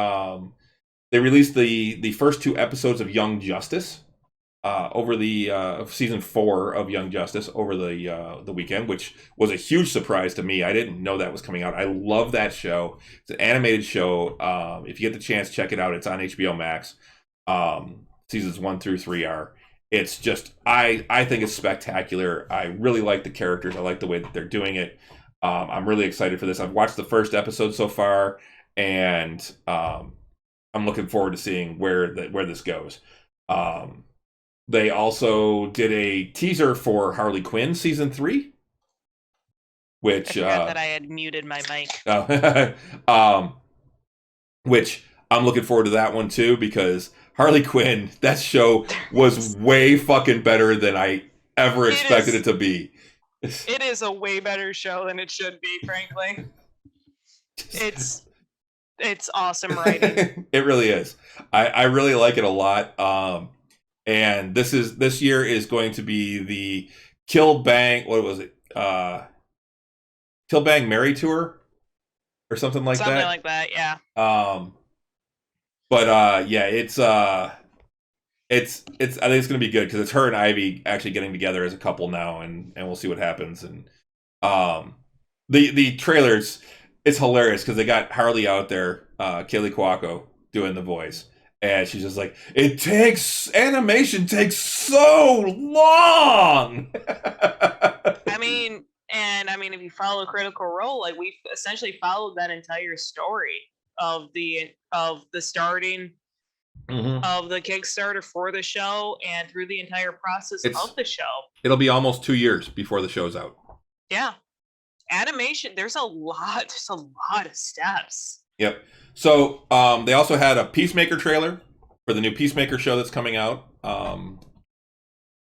released the first 2 episodes of Young Justice over the season 4 of Young Justice over the weekend, which was a huge surprise to me. I didn't know that was coming out. I love that show. It's an animated show. If you get the chance, check it out. It's on HBO Max. Seasons 1 through 3 are. It's just I think it's spectacular. I really like the characters. I like the way that they're doing it. I'm really excited for this. I've watched the first episode so far, and I'm looking forward to seeing where this goes. They also did a teaser for Harley Quinn season 3, which I forgot that I had muted my mic. Which I'm looking forward to that one too, because Harley Quinn. That show was way fucking better than I ever expected it to be. It is a way better show than it should be, frankly. It's awesome writing. It really is. I really like it a lot. And this year is going to be the Kill Bang. What was it? Kill Bang Mary Tour or something like that. Something like that, yeah. But yeah, it's I think it's going to be good because it's her and Ivy actually getting together as a couple now, and we'll see what happens. And the trailers, it's hilarious because they got Harley out there, Kaylee Cuoco doing the voice, and she's just like, animation takes so long. I mean, if you follow Critical Role, like we've essentially followed that entire story of the starting of the Kickstarter for the show and through the entire process of the show. It'll be almost 2 years before the show's out. Yeah. Animation, there's a lot of steps. Yep. So they also had a Peacemaker trailer for the new Peacemaker show that's coming out.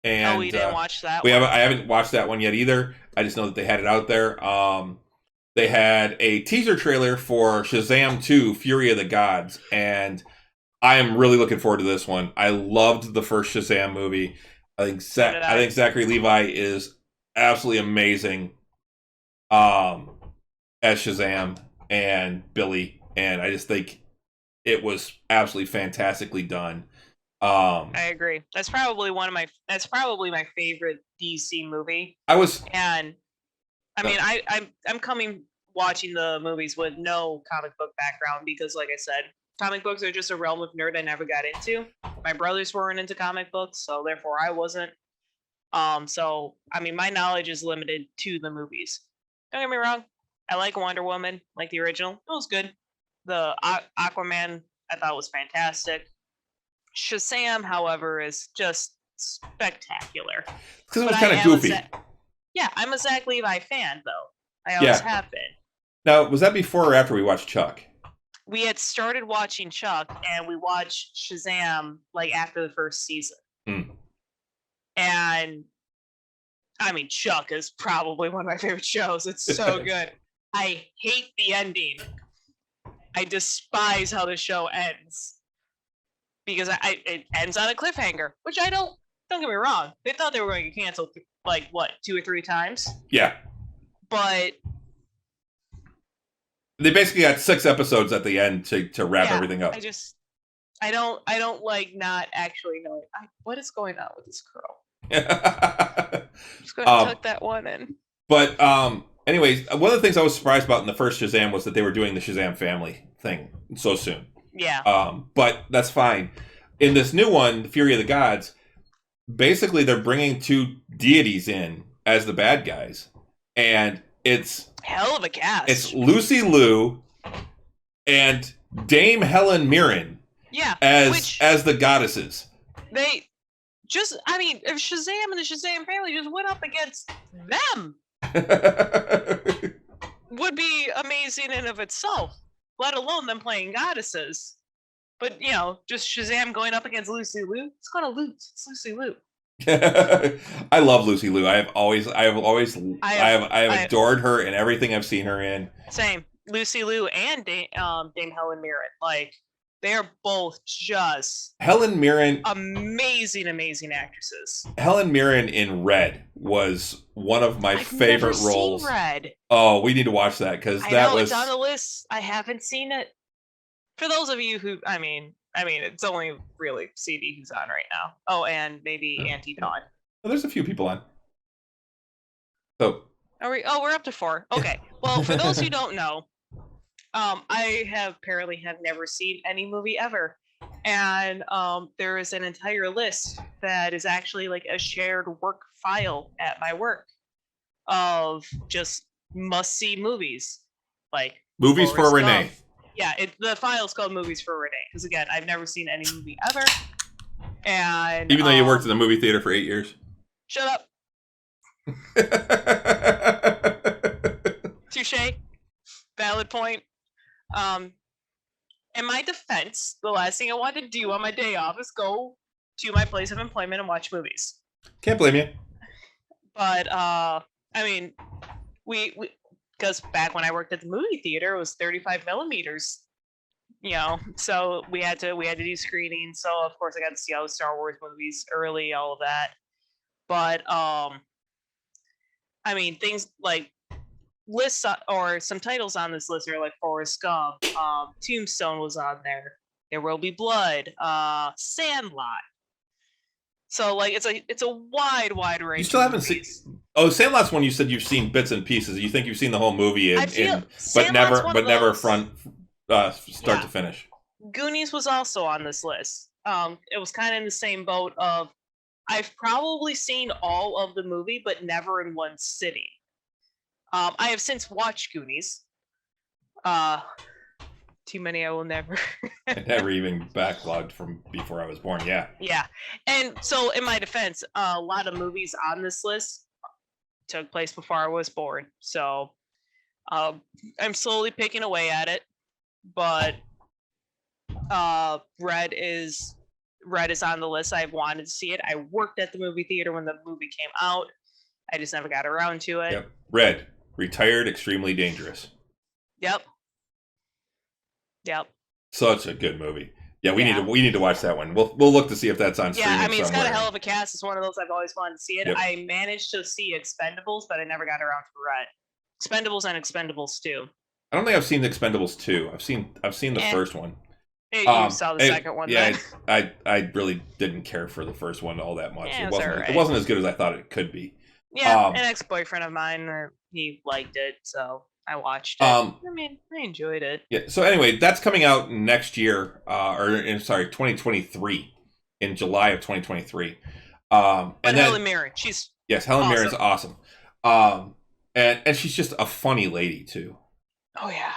And we didn't watch that one. I haven't watched that one yet either. I just know that they had it out there. They had a teaser trailer for Shazam 2, Fury of the Gods, and I am really looking forward to this one. I loved the first Shazam movie. I think Zachary Levi is absolutely amazing as Shazam and Billy, and I just think it was absolutely fantastically done. I agree. That's probably my favorite DC movie. I'm watching the movies with no comic book background because, like I said, comic books are just a realm of nerd I never got into. My brothers weren't into comic books, so therefore I wasn't. So my knowledge is limited to the movies. Don't get me wrong. I like Wonder Woman, like the original. It was good. The Aquaman I thought was fantastic. Shazam, however, is just spectacular. Because it was kind of goofy. I'm a Zach Levi fan, though. I always have been. Now, was that before or after we watched Chuck? We had started watching Chuck, and we watched Shazam like after the first season. And Chuck is probably one of my favorite shows. It's so good. I hate the ending. I despise how the show ends. Because it ends on a cliffhanger, which don't get me wrong. They thought they were going to get canceled like 2 or 3 times. Yeah. But they basically got 6 episodes at the end to wrap everything up. I don't like not actually knowing what is going on with this girl. I'm just going to tuck that one in. But anyways, one of the things I was surprised about in the first Shazam was that they were doing the Shazam family thing so soon. Yeah. But that's fine. In this new one, Fury of the Gods, basically they're bringing 2 deities in as the bad guys, and it's hell of a cast. It's Lucy Liu and Dame Helen Mirren. Yeah. As the goddesses. They just, if Shazam and the Shazam family just went up against them, would be amazing in of itself. Let alone them playing goddesses. But, just Shazam going up against Lucy Liu, it's going to lose. It's Lucy Liu. I love Lucy Liu. I have adored her in everything I've seen her in. Same. Lucy Liu and Dame Helen Mirren. Like, they're both just Helen Mirren, amazing actresses. Helen Mirren in Red was one of my favorite roles. Seen Red. Oh, we need to watch that because that was it's on the list. I haven't seen it. For those of you who, it's only really CD who's on right now. Oh, and maybe Auntie Dawn. Well, there's a few people on. So. We're up to 4. Okay. Well, for those who don't know, I apparently have never seen any movie ever. And there is an entire list that is actually like a shared work file at my work of just must-see movies. Like Movies for Renee. Yeah, the file's called Movies for Renee. Because again, I've never seen any movie ever. And even though you worked in the movie theater for 8 years. Shut up. Touche. Valid point. in my defense, the last thing I wanted to do on my day off is go to my place of employment and watch movies. Can't blame you. But I mean, we because back when I worked at the movie theater, it was 35 millimeters. You know, so we had to do screenings. So of course I got to see all the Star Wars movies early, all of that. But I mean, things like lists or some titles on this list are like Forrest Gump, Tombstone was on there. There Will Be Blood, Sandlot. So like it's a wide range. You still haven't seen? Oh, Sandlot's one you said you've seen bits and pieces. You think you've seen the whole movie, but never start to finish. Goonies was also on this list. It was kind of in the same boat of I've probably seen all of the movie, but never in one sitting. I have since watched Goonies. Too many I will never. I never even backlogged from before I was born. Yeah. Yeah, and so in my defense, a lot of movies on this list took place before I was born. So I'm slowly picking away at it, but Red is on the list. I've wanted to see it. I worked at the movie theater when the movie came out. I just never got around to it. Yep. Red, retired, extremely dangerous. Yep. Such a good movie. Yeah, we need to watch that one. We'll look to see if that's on streaming. Yeah, I mean, somewhere. It's got a hell of a cast. It's one of those I've always wanted to see it. Yep. I managed to see Expendables, but I never got around to Red. Expendables and Expendables 2. I don't think I've seen Expendables 2. I've seen the first one. You saw the second one. Yeah, then. I really didn't care for the first one all that much. Yeah, it wasn't as good as I thought it could be. Yeah, an ex-boyfriend of mine, he liked it, so I watched it. I mean, I enjoyed it. Yeah. So anyway, that's coming out next year, 2023, in July of 2023. And Helen Mirren, Helen Mirren is awesome. And she's just a funny lady too. Oh yeah.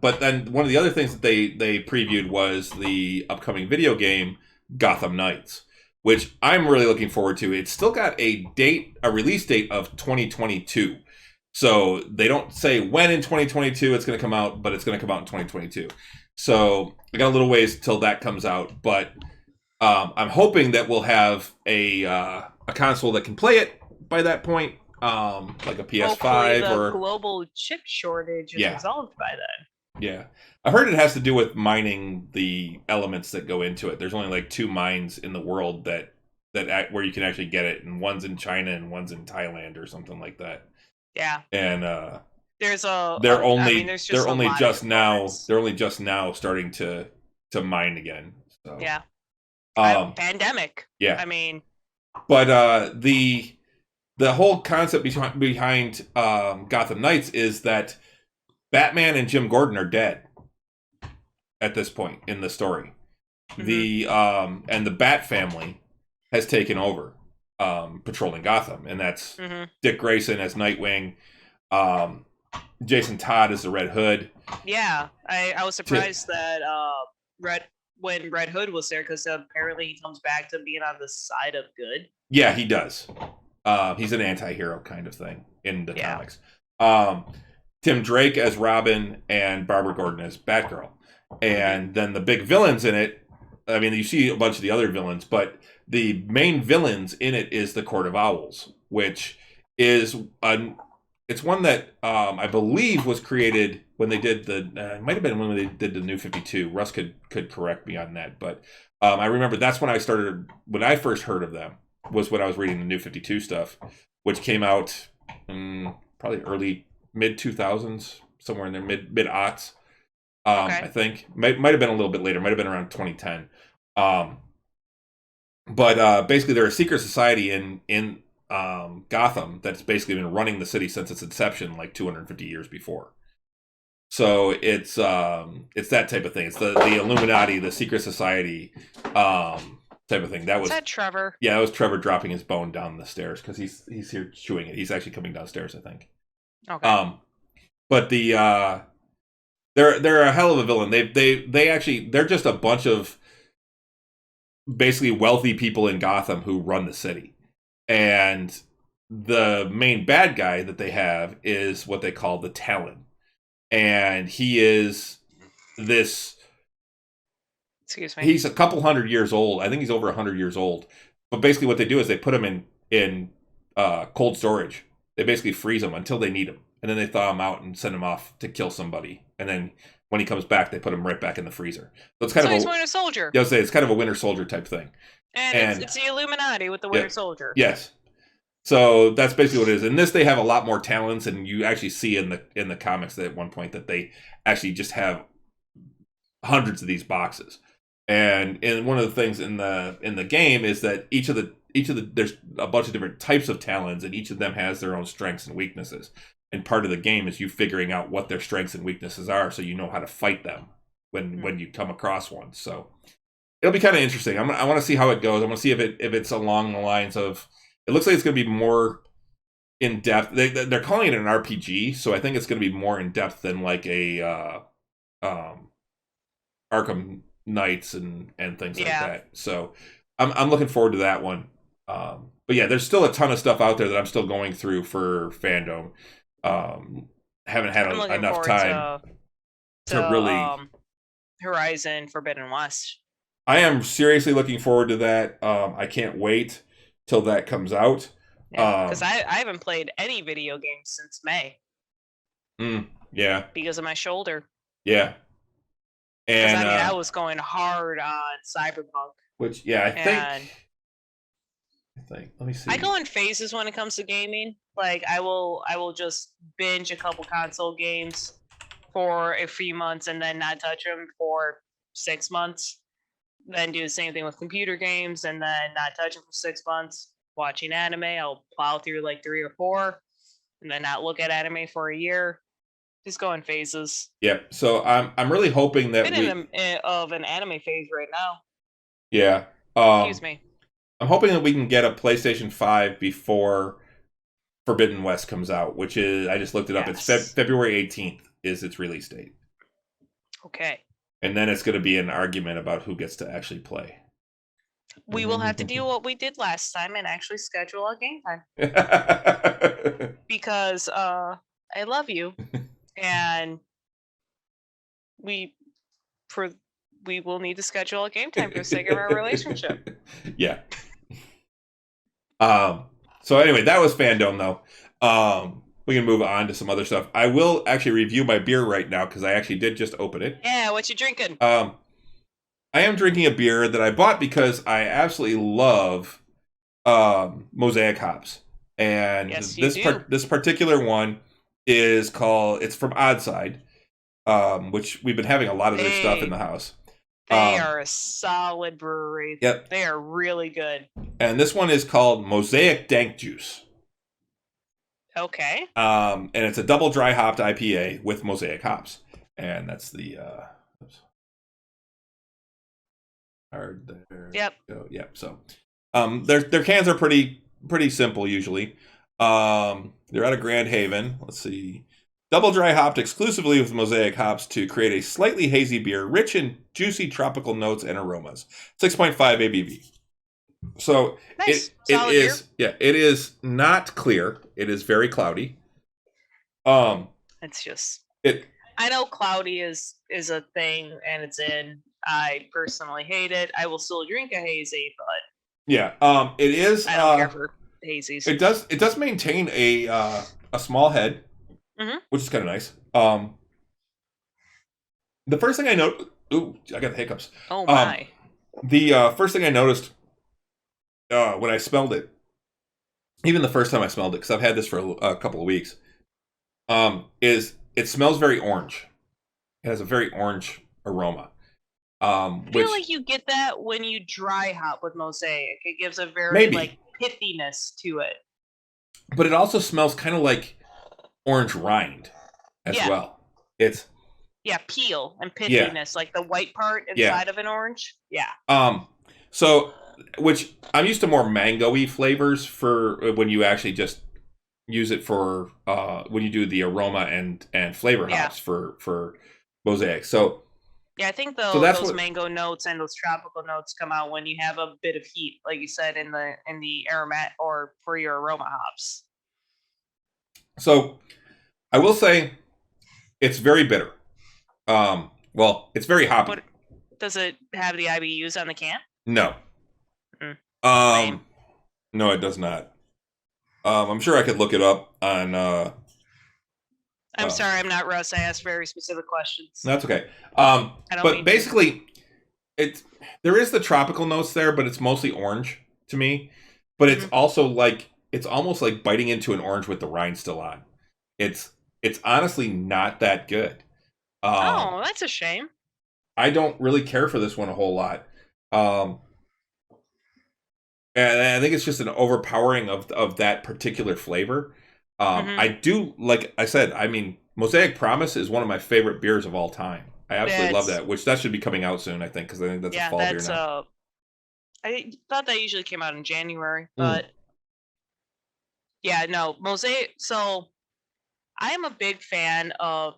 But then one of the other things that they previewed was the upcoming video game Gotham Knights, which I'm really looking forward to. It's still got a release date of 2022. So they don't say when in 2022 it's going to come out, but it's going to come out in 2022. So I got a little ways till that comes out, but I'm hoping that we'll have a console that can play it by that point, like a PS5 the global chip shortage is resolved by then. Yeah, I heard it has to do with mining the elements that go into it. There's only like 2 mines in the world that where you can actually get it, and one's in China and one's in Thailand or something like that. Yeah, and they're only just now starting to mine again. So yeah, pandemic. Yeah, I mean, but the whole concept behind Gotham Knights is that Batman and Jim Gordon are dead at this point in the story. Mm-hmm. And the Bat family has taken over patrolling Gotham, and that's Dick Grayson as Nightwing, Jason Todd as the Red Hood. Yeah, I was surprised that when Red Hood was there, because apparently he comes back to being on the side of good. Yeah, he does. He's an anti-hero kind of thing in the comics. Tim Drake as Robin and Barbara Gordon as Batgirl. And then the big villains in it, I mean, you see a bunch of the other villains, but the main villains in it is the Court of Owls, which is it's one that I believe was created when they did it might have been when they did the New 52. Russ could correct me on that, but I remember that's when I first heard of them was when I was reading the New 52 stuff, which came out probably early mid 2000s, somewhere in there, mid aughts. I think might have been a little bit later, might have been around 2010. But basically, they're a secret society in Gotham that's basically been running the city since its inception, like 250 years before. So it's that type of thing. It's the Illuminati, the secret society type of thing. Is that Trevor? Yeah, that was Trevor dropping his bone down the stairs because he's here chewing it. He's actually coming downstairs, I think. Okay. But they're a hell of a villain. They're just a bunch of basically wealthy people in Gotham who run the city. And the main bad guy that they have is what they call the Talon. And he is this. Excuse me. He's a couple hundred years old. I think he's over 100 years old. But basically, what they do is they put him in cold storage. They basically freeze him until they need him, and then they thaw him out and send him off to kill somebody. And then when he comes back, they put him right back in the freezer. So it's kind of he's Winter Soldier. I was say it's kind of a Winter Soldier type thing. And it's the Illuminati with the Winter Soldier. Yes. So that's basically what it is. In this, they have a lot more talents, and you actually see in the comics that at one point that they actually just have hundreds of these boxes. And one of the things in the game is that each of the there's a bunch of different types of talents, and each of them has their own strengths and weaknesses. And part of the game is you figuring out what their strengths and weaknesses are, so you know how to fight them when you come across one. So it'll be kind of interesting. I want to see how it goes. I want to see if it's along the lines of. It looks like it's going to be more in depth. They're calling it an RPG, so I think it's going to be more in depth than like a Arkham Knights and things like that. So I'm looking forward to that one. But yeah, there's still a ton of stuff out there that I'm still going through for Fandome. Haven't had enough time to really Horizon Forbidden West. I am seriously looking forward to that. I can't wait till that comes out. Because I haven't played any video games since May. Yeah. Because of my shoulder. Yeah. And I was going hard on Cyberpunk. Which, yeah, I think. Let me see. I go in phases when it comes to gaming. Like I will just binge a couple console games for a few months and then not touch them for 6 months. Then do the same thing with computer games and then not touch them for 6 months. Watching anime, I'll plow through like 3 or 4 and then not look at anime for a year. Just go in phases. Yep. So I'm really hoping that in an anime phase right now. Yeah. Excuse me. I'm hoping that we can get a PlayStation 5 before Forbidden West comes out, which is, I just looked it up. It's February 18th is its release date. Okay. And then it's going to be an argument about who gets to actually play. We will have to do what we did last time and actually schedule a game time. Because I love you. And we will need to schedule a game time for the sake of our relationship. Yeah. So anyway, that was Fandome though. We can move on to some other stuff. I will actually review my beer right now because I actually did just open it. Yeah, what you drinking? I am drinking a beer that I bought because I absolutely love Mosaic hops. And yes, this particular one is it's from Oddside, which we've been having a lot of their stuff in the house. They are a solid brewery. Yep. They are really good. And this one is called Mosaic Dank Juice. Okay. And it's a double dry hopped IPA with Mosaic hops. And that's the Yep. Yep. So their cans are pretty simple usually. They're out of Grand Haven. Let's see. Double dry hopped exclusively with Mosaic hops to create a slightly hazy beer, rich in juicy tropical notes and aromas. 6.5 ABV. So nice. it is beer. Yeah, it is not clear. It is very cloudy. It's just I know cloudy is a thing and it's in. I personally hate it. I will still drink a hazy, but yeah, it is. I don't care for hazies. It does maintain a small head, which is kind of nice. The first thing I I got the hiccups. Oh my! The first thing I noticed when I smelled it, even the first time I smelled it, because I've had this for a couple of weeks, is it smells very orange. It has a very orange aroma. I feel like you get that when you dry hop with Mosaic. It gives a very like pithiness to it. But it also smells kind of like orange rind as well. It's peel and pithiness, like the white part inside of an orange. Yeah. So which I'm used to more mango-y flavors for when you actually just use it for when you do the aroma and flavor hops for Mosaic. So yeah, I think those mango notes and those tropical notes come out when you have a bit of heat, like you said, in the aromat or for your aroma hops. So I will say it's very bitter, Well, it's very hoppy. What does it have the IBUs on the can? No. Lame. No, it does not. I'm sure I could look it up on. I'm sorry, I'm not Russ. I asked very specific questions. That's okay. I don't But mean basically, there is the tropical notes there, but it's mostly orange to me. But it's also like it's almost like biting into an orange with the rind still on. It's honestly not that good. Oh, that's a shame. I don't really care for this one a whole lot. And I think it's just an overpowering of that particular flavor. I do, like I said, I mean, Mosaic Promise is one of my favorite beers of all time. I absolutely love that, which that should be coming out soon, I think, because I think that's a fall beer now. I thought that usually came out in January, but yeah, no, Mosaic. So I am a big fan of,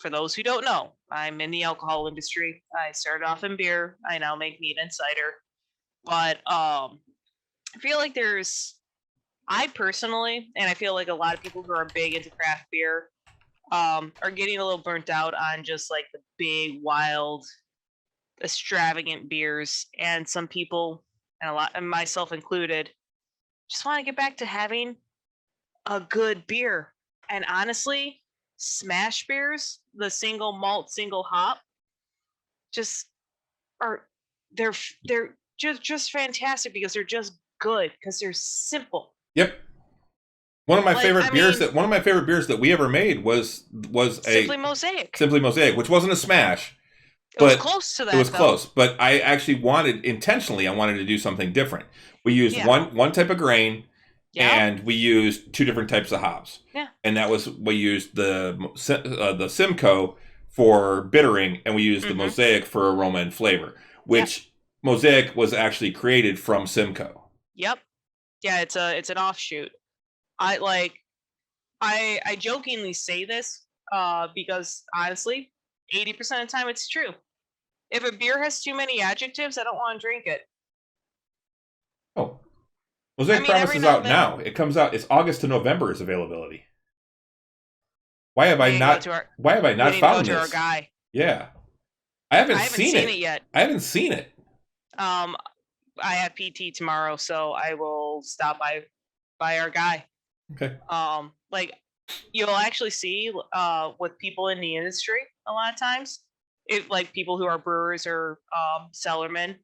for those who don't know, I'm in the alcohol industry. I started off in beer. I now make mead and cider. But I feel like I personally, and I feel like a lot of people who are big into craft beer are getting a little burnt out on just like the big, wild, extravagant beers. And some people, and myself included, just want to get back to having a good beer. And honestly, smash beers, the single malt, single hop, they're just fantastic because they're just good because they're simple. Yep. One of my favorite beers that we ever made was Simply Mosaic. Simply Mosaic, which wasn't a smash. It was close to that. It was close, but I actually wanted to do something different. We used one type of grain, and we used two different types of hops. Yeah, and that was we used the Simcoe for bittering, and we used the Mosaic for aroma and flavor, which Mosaic was actually created from Simcoe. Yep. Yeah, it's an offshoot. I jokingly say this because honestly, 80% of the time it's true. If a beer has too many adjectives, I don't want to drink it. Oh. Mosaic Promise is out now. It comes out. It's August to November is availability. Why have I not found this? Our guy. Yeah. I haven't seen it yet. I haven't seen it. I have PT tomorrow, so I will stop by our guy. Okay. Like you'll actually see with people in the industry a lot of times, like people who are brewers or cellarmen,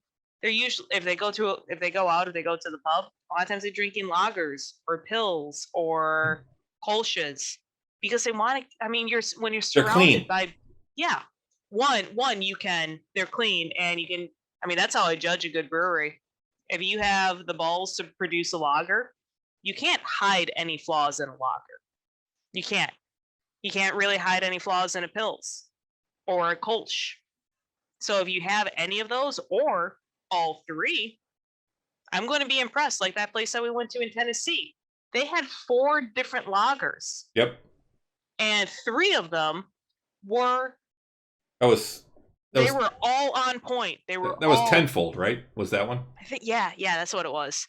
they're usually if they go to the pub, a lot of times they're drinking lagers or pills or kolsches because they want to. I mean, when you're surrounded by they're clean and you can. I mean, that's how I judge a good brewery. If you have the balls to produce a lager, you can't hide any flaws in a lager. You can't. You can't really hide any flaws in a Pils or a Kolsch. So if you have any of those or all three, I'm going to be impressed. Like that place that we went to in Tennessee. They had 4 different lagers. Yep. And 3 of them were... They were all on point. That was tenfold, right? Was that one? I think, yeah, that's what it was.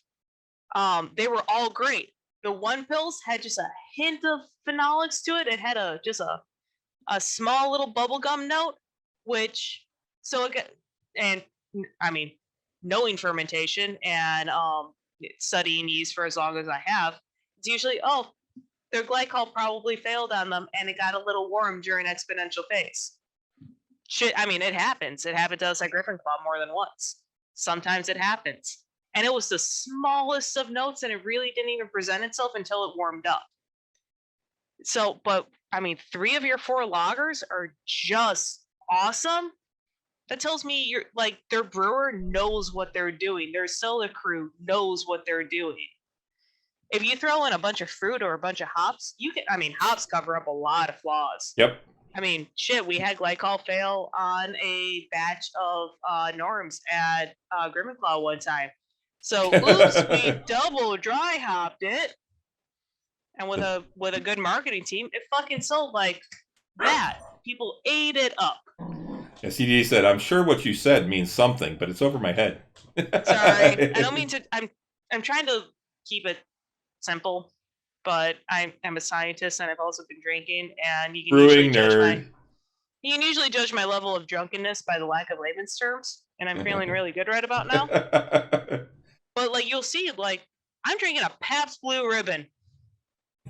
They were all great. The one Pils had just a hint of phenolics to it. It had a small little bubblegum note, knowing fermentation and studying yeast for as long as I have, it's usually, their glycol probably failed on them and it got a little warm during exponential phase. Shit, I mean, it happens. It happened to us at Griffin Club more than once. Sometimes it happens. And it was the smallest of notes, and it really didn't even present itself until it warmed up. So, but, I mean, 3 of your 4 lagers are just awesome. That tells me their brewer knows what they're doing. Their cellar crew knows what they're doing. If you throw in a bunch of fruit or a bunch of hops, hops cover up a lot of flaws. Yep. I mean, shit, we had glycol fail on a batch of Norms at Grimmenclaw one time. So, oops, we double dry hopped it. And with a good marketing team, it fucking sold like that. People ate it up. Yeah, CD said, "I'm sure what you said means something, but it's over my head." Sorry, I don't mean to. I'm trying to keep it simple, but I'm a scientist and I've also been drinking, and you can brewing nerd. You can usually judge my level of drunkenness by the lack of layman's terms, and I'm feeling really good right about now. But like you'll see, like I'm drinking a Pabst Blue Ribbon,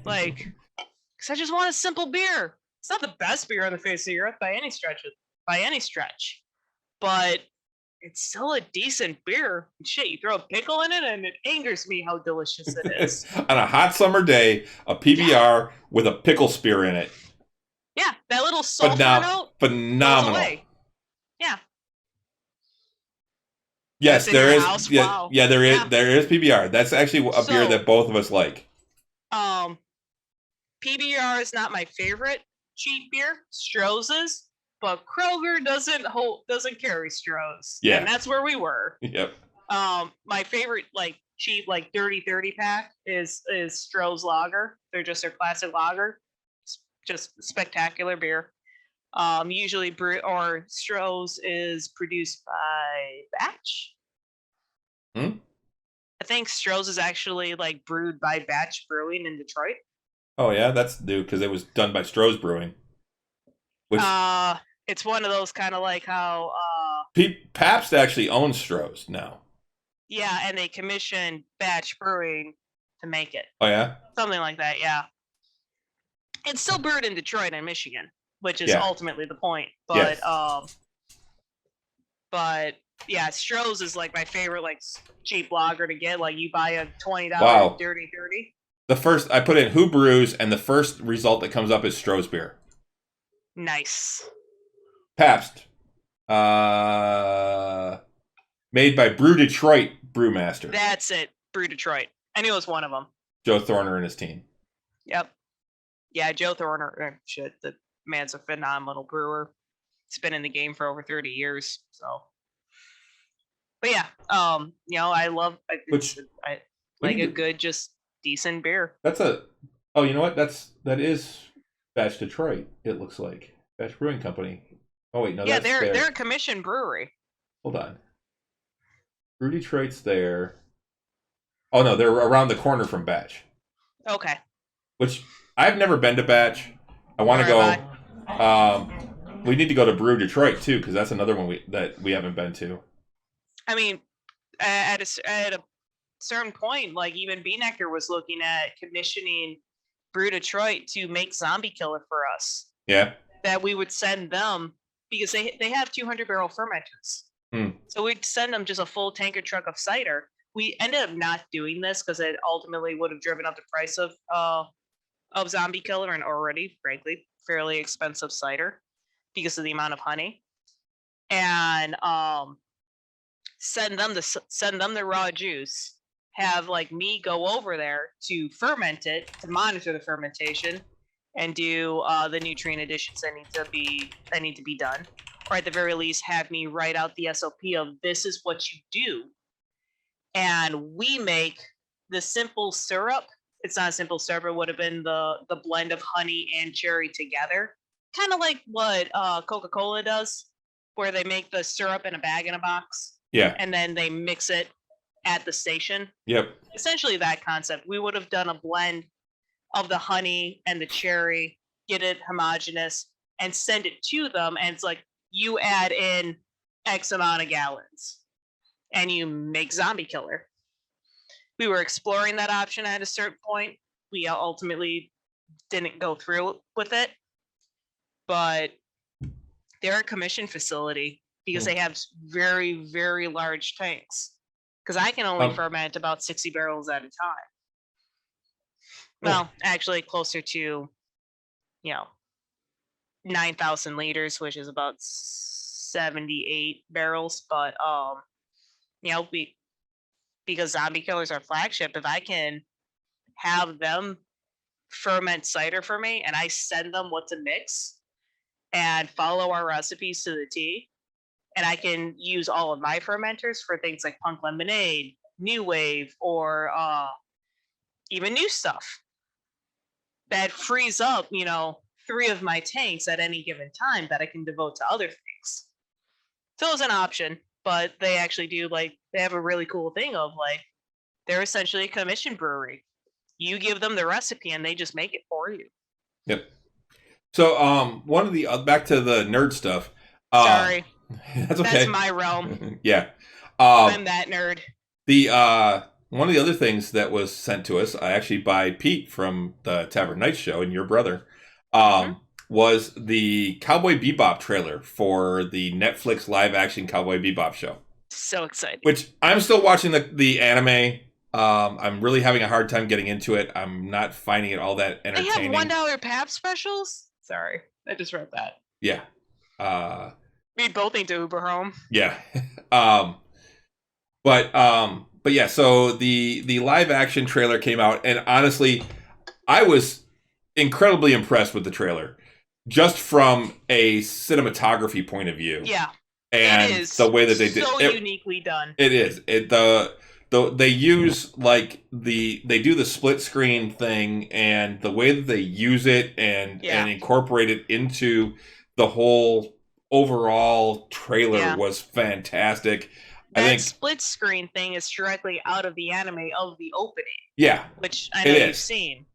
like because I just want a simple beer. It's not the best beer on the face of the earth by any stretch, but it's still a decent beer. Shit, you throw a pickle in it, and it angers me how delicious it is. On a hot summer day, a PBR with a pickle spear in it. Yeah, that little sulfur note. Phenomenal. Goes away. Yeah. Yes, there is. House? Yeah, Wow. yeah, there is. There is PBR. That's actually a beer that both of us like. PBR is not my favorite cheap beer. Stroh's is, but Kroger doesn't carry Stroh's. Yeah, and that's where we were. Yep. My favorite like cheap like dirty 30 pack is Stroh's Lager. They're just their classic lager. It's just spectacular beer. Usually Stroh's is produced by batch. I think Stroh's is actually like brewed by Batch Brewing in Detroit. Oh yeah, that's new because it was done by Stroh's Brewing. Which it's one of those kind of like how Pabst actually owns Stroh's now. Yeah, and they commissioned Batch Brewing to make it. Oh yeah, something like that. Yeah, it's still brewed in Detroit and Michigan, which is ultimately the point. But but yeah, Stroh's is like my favorite like cheap lager to get. Like you buy a $20 dirty 30. The first I put in who brews, and the first result that comes up is Stroh's beer. Nice. Pabst, made by Brew Detroit Brewmaster. That's it, Brew Detroit. I knew it was one of them. Joe Thorner and his team. Yep. Yeah, Joe Thorner. The man's a phenomenal brewer. He's been in the game for over 30 years. So, but yeah, I love I like a good, just decent beer. You know what? That is Batch Detroit. It looks like Batch Brewing Company. Oh wait, no. Yeah, they're a commissioned brewery. Hold on. Brew Detroit's there. Oh no, they're around the corner from Batch. Okay. Which I've never been to Batch. I want to go. We need to go to Brew Detroit too, because that's another one that we haven't been to. I mean, at a certain point, like even B-Nectar was looking at commissioning Brew Detroit to make Zombie Killer for us. Yeah. That we would send them because they have 200-barrel fermenters. So we'd send them just a full tanker truck of cider. We ended up not doing this because it ultimately would have driven up the price of Zombie Killer and already, frankly, fairly expensive cider because of the amount of honey. And send them the raw juice. Have like me go over there to ferment it, to monitor the fermentation, and do the nutrient additions that need to be done. Or at the very least, have me write out the SOP of this is what you do. And we make the simple syrup. It's not a simple syrup. It would have been the blend of honey and cherry together. Kind of like what Coca-Cola does, where they make the syrup in a bag in a box. Yeah. And then they mix it at the station. Yep. Essentially that concept. We would have done a blend of the honey and the cherry, get it homogeneous, and send it to them. And it's like, you add in X amount of gallons and you make Zombie Killer. We were exploring that option at a certain point. We ultimately didn't go through with it, but they're a commission facility because they have very, very large tanks. Because I can only ferment about 60 barrels at a time. Well, actually closer to, 9,000 liters, which is about 78 barrels. But, because Zombie Killer's our flagship, if I can have them ferment cider for me and I send them what to mix and follow our recipes to the T, and I can use all of my fermenters for things like Punk Lemonade, New Wave, or even new stuff. That frees up, 3 of my tanks at any given time that I can devote to other things. So it's an option, but they actually do, they have a really cool thing of, they're essentially a commission brewery. You give them the recipe and they just make it for you. Yep. So, one of the back to the nerd stuff. Sorry. That's okay. That's my realm. Yeah. I'm that nerd. The one of the other things that was sent to us, actually by Pete from the Tavern Nights show and your brother, was the Cowboy Bebop trailer for the Netflix live action Cowboy Bebop show. So excited. Which I'm still watching the anime. I'm really having a hard time getting into it. I'm not finding it all that entertaining. They have $1 PAP specials? Sorry, I just read that. Yeah. We both need to Uber home. Yeah. But yeah, so the live action trailer came out, and honestly, I was incredibly impressed with the trailer, just from a cinematography point of view. Yeah, and it is the way that they did so it, uniquely done. It is they use they do the split screen thing, and the way that they use it and incorporate it into the whole overall trailer was fantastic. That split screen thing is directly out of the anime of the opening. Yeah. Which I know you've seen.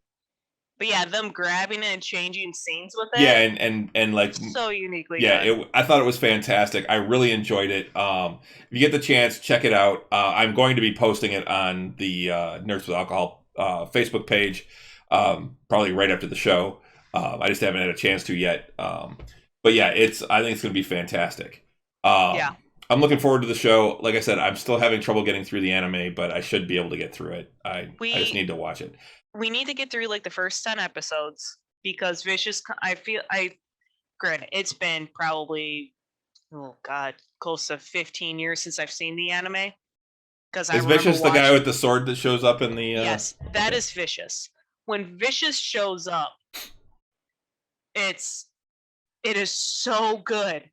But yeah, them grabbing it and changing scenes with it. Yeah, and like so uniquely done. I thought it was fantastic. I really enjoyed it. If you get the chance, check it out. I'm going to be posting it on the Nerds with Alcohol Facebook page, probably right after the show. I just haven't had a chance to yet. But yeah, I think it's going to be fantastic. I'm looking forward to the show. Like I said, I'm still having trouble getting through the anime, but I should be able to get through it. I just need to watch it. We need to get through like the first 10 episodes because Vicious, granted, it's been probably, close to 15 years since I've seen the anime. Is Vicious the guy with the sword that shows up in the... Yes, that is Vicious. When Vicious shows up, it is so good.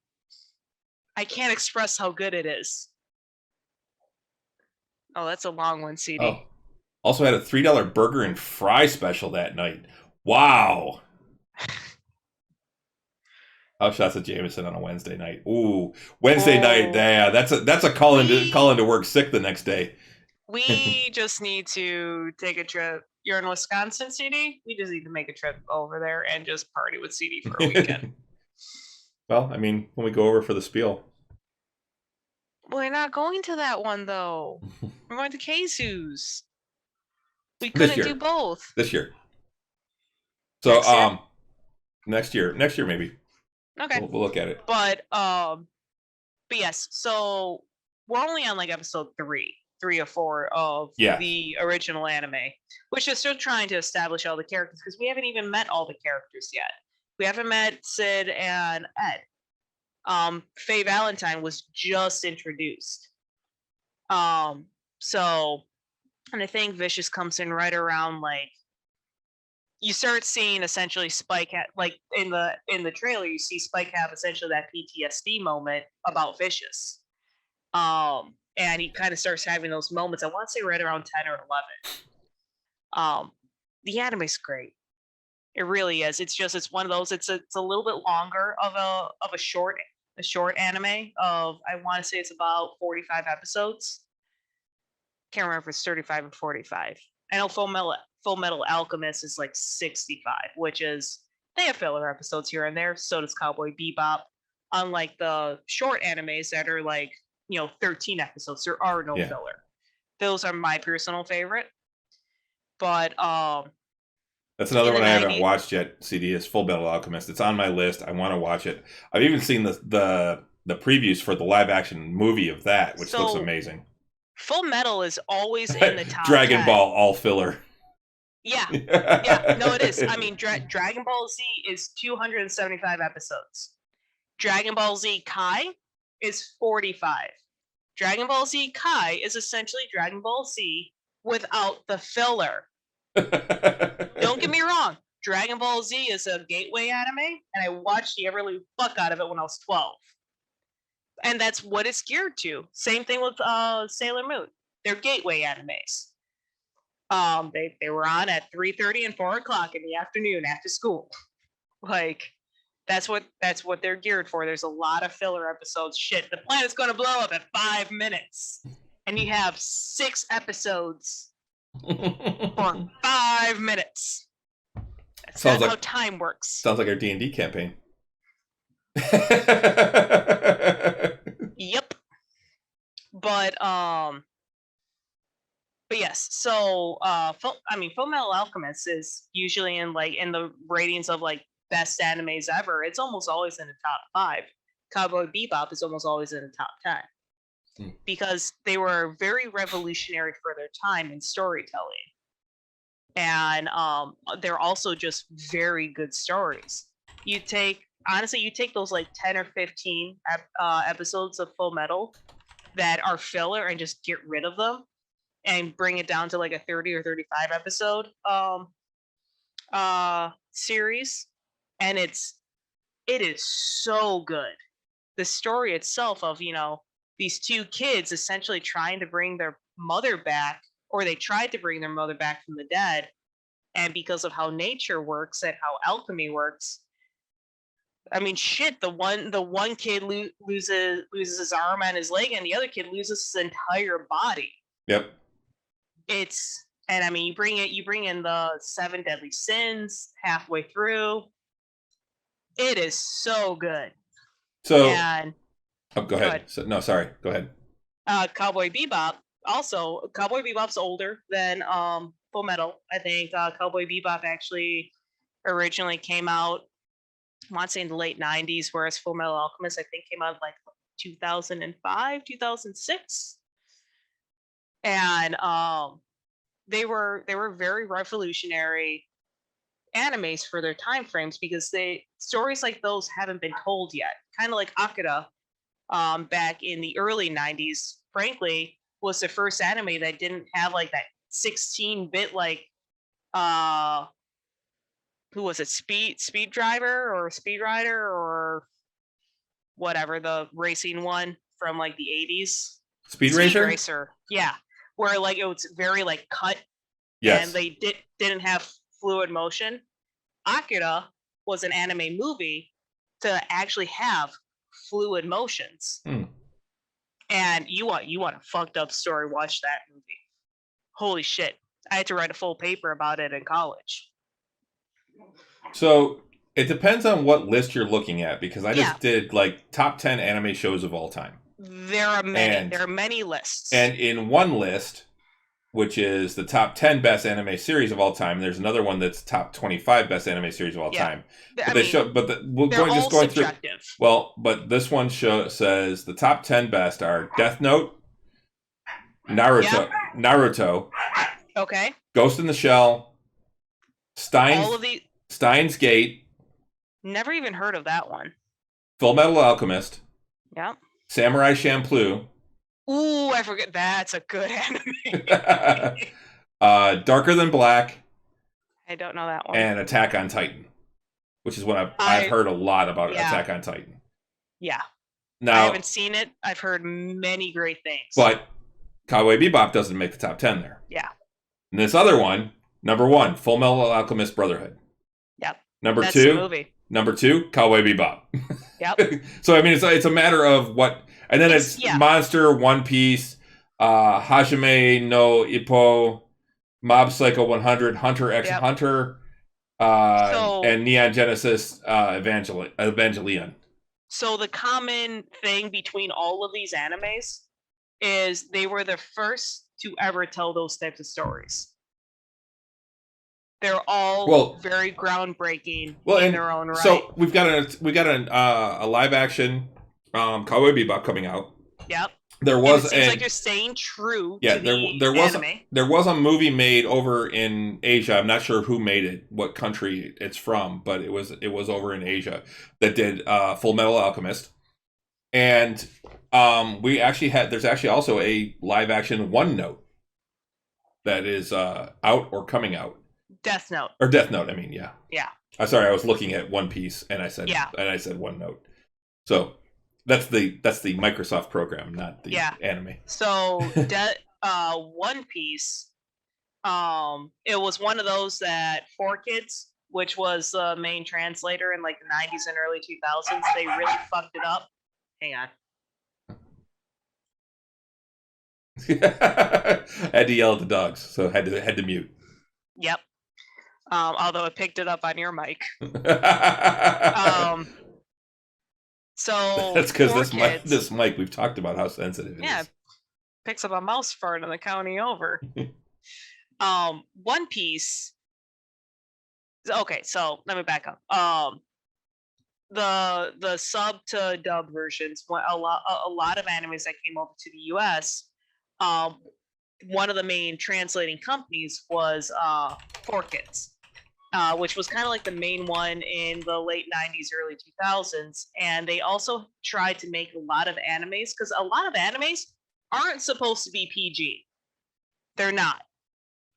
I can't express how good it is. Oh, that's a long one, CD. Oh. Also had a $3 burger and fry special that night. Wow. Shots at Jameson on a Wednesday night. Ooh, Wednesday night. Yeah, that's a call into work sick the next day. We just need to take a trip. You're in Wisconsin, CD? We just need to make a trip over there and just party with CD for a weekend. Well, I mean, when we go over for the spiel. We're not going to that one, though. We're going to Keizu's. We couldn't do both. This year. So, next year maybe. Okay. We'll look at it. But yes, so we're only on like episode 3 or 4 of the original anime, which is still trying to establish all the characters because we haven't even met all the characters yet. We haven't met Sid and Ed. Faye Valentine was just introduced. And I think Vicious comes in right around like you start seeing essentially Spike like in the trailer you see Spike have essentially that PTSD moment about Vicious. And he kind of starts having those moments. I want to say right around 10 or 11. The anime's great. It really is. It's one of those. It's a little bit longer of a short anime of I want to say it's about 45 episodes. Can't remember if it's 35 or 45. I know Full Metal Alchemist is like 65, which is they have filler episodes here and there. So does Cowboy Bebop. Unlike the short animes that are like 13 episodes, there are no filler. Those are my personal favorite. But that's another one I haven't watched yet. CD is Full Metal Alchemist. It's on my list. I want to watch it. I've even seen the previews for the live action movie of that, which looks amazing. Full Metal is always in the top Dragon 10. Ball all filler. Yeah, no, it is. I mean, Dragon Ball Z is 275 episodes. Dragon Ball Z Kai is 45. Dragon Ball Z Kai is essentially Dragon Ball Z without the filler. Don't get me wrong. Dragon Ball Z is a gateway anime, and I watched the ever fuck out of it when I was 12. And that's what it's geared to. Same thing with Sailor Moon. They're gateway animes. They were on at 3:30 and 4 o'clock in the afternoon after school. Like, that's what they're geared for. There's a lot of filler episodes. Shit, the planet's gonna blow up at 5 minutes. And you have 6 episodes for 5 minutes. That's Sounds not like- how time works. Sounds like our D&D campaign. Yep. But yes, so Full Metal Alchemist is usually in the ratings of like best animes ever. It's almost always in the top 5. Cowboy Bebop is almost always in the top 10 because they were very revolutionary for their time in storytelling, and they're also just very good stories. You take those like 10 or 15 episodes of Full Metal that are filler and just get rid of them and bring it down to like a 30 or 35 episode series, and it is so good. The story itself of these two kids essentially trying to bring their mother back, or they tried to bring their mother back from the dead, and because of how nature works and how alchemy works, I mean, shit. The one kid loses his arm and his leg, and the other kid loses his entire body. Yep. And I mean, you bring in the 7 deadly sins halfway through. It is so good. So, and go ahead. So, no, sorry. Go ahead. Cowboy Bebop. Also, Cowboy Bebop's older than Full Metal. I think Cowboy Bebop actually originally came out, I want to say in the late 90s, whereas Full Metal Alchemist I think came out like 2005, 2006. And they were very revolutionary animes for their time frames because stories like those haven't been told yet. Kind of like Akira, back in the early 90s, frankly, was the first anime that didn't have like that 16-bit like who was it, speed driver or speed rider or whatever, the racing one from like the 80s. Speed Racer? Yeah, where like it was very like cut. Yes. And they didn't have fluid motion. Akira was an anime movie to actually have fluid motions. And you want a fucked up story, watch that movie. Holy shit. I had to write a full paper about it in college. So it depends on what list you're looking at, because I just did like top 10 anime shows of all time. There are many. There are many lists. And in one list, which is the top 10 best anime series of all time, there's another one that's top 25 best anime series of all time. But going through. Well, but this one says the top 10 best are Death Note, Naruto, okay, Ghost in the Shell, Steins Gate. Never even heard of that one. Full Metal Alchemist. Yeah. Samurai Champloo. Ooh, I forget. That's a good anime. Darker Than Black. I don't know that one. And Attack on Titan, which is what I've heard a lot about. Attack on Titan. Yeah. Now, I haven't seen it. I've heard many great things. But Cowboy Bebop doesn't make the top 10 there. Yeah. And this other one, number 1, Full Metal Alchemist Brotherhood. Yep. Number That's 2, the movie. Number 2, Cowboy Bebop. Yep. So I mean, it's a matter of what, and then it's Monster, One Piece, Hajime no Ippo, Mob Psycho 100, Hunter x Hunter, and Neon Genesis Evangelion. So the common thing between all of these animes is they were the first to ever tell those types of stories. They're all very groundbreaking in their own right. So we've got a live action Cowboy Bebop coming out. Yep. There was it seems like you're staying true to the anime. There was a movie made over in Asia. I'm not sure who made it, what country it's from, but it was over in Asia that did Full Metal Alchemist. And there's actually also a live action One Note that is out or coming out. Death Note. Or Death Note, I mean, yeah. Yeah. I'm sorry, I was looking at One Piece and I said One Note. So that's the Microsoft program, not the anime. So One Piece, it was one of those that 4Kids, which was the main translator in like the 90s and early 2000s, they really fucked it up. Hang on. Had to yell at the dogs, so had to mute. Yep. Although it picked it up on your mic. So that's because for this mic, we've talked about how sensitive it yeah, is. picks up a mouse fart in the county over. One Piece. Okay, so let me back up. The sub to dub versions, a lot of animes that came over to the U.S. One of the main translating companies was 4Kids. Which was kind of like the main one in the late 90s, early 2000s. And they also tried to make a lot of animes, because a lot of animes aren't supposed to be PG. They're not.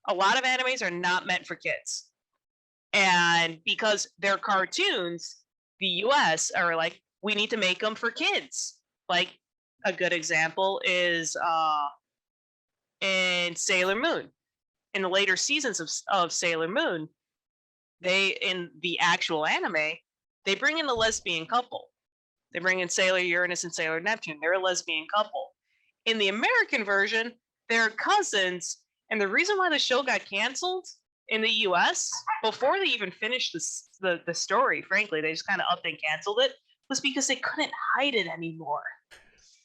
A lot of animes are not meant for kids. And because they're cartoons, the US are like, we need to make them for kids. Like, a good example is in Sailor Moon. In the later seasons of Sailor Moon, in the actual anime, they bring in a lesbian couple. They bring in Sailor Uranus and Sailor Neptune. They're a lesbian couple. In the American version, they're cousins, and the reason why the show got canceled in the US, before they even finished the story, frankly, they just kind of upped and canceled it, was because they couldn't hide it anymore.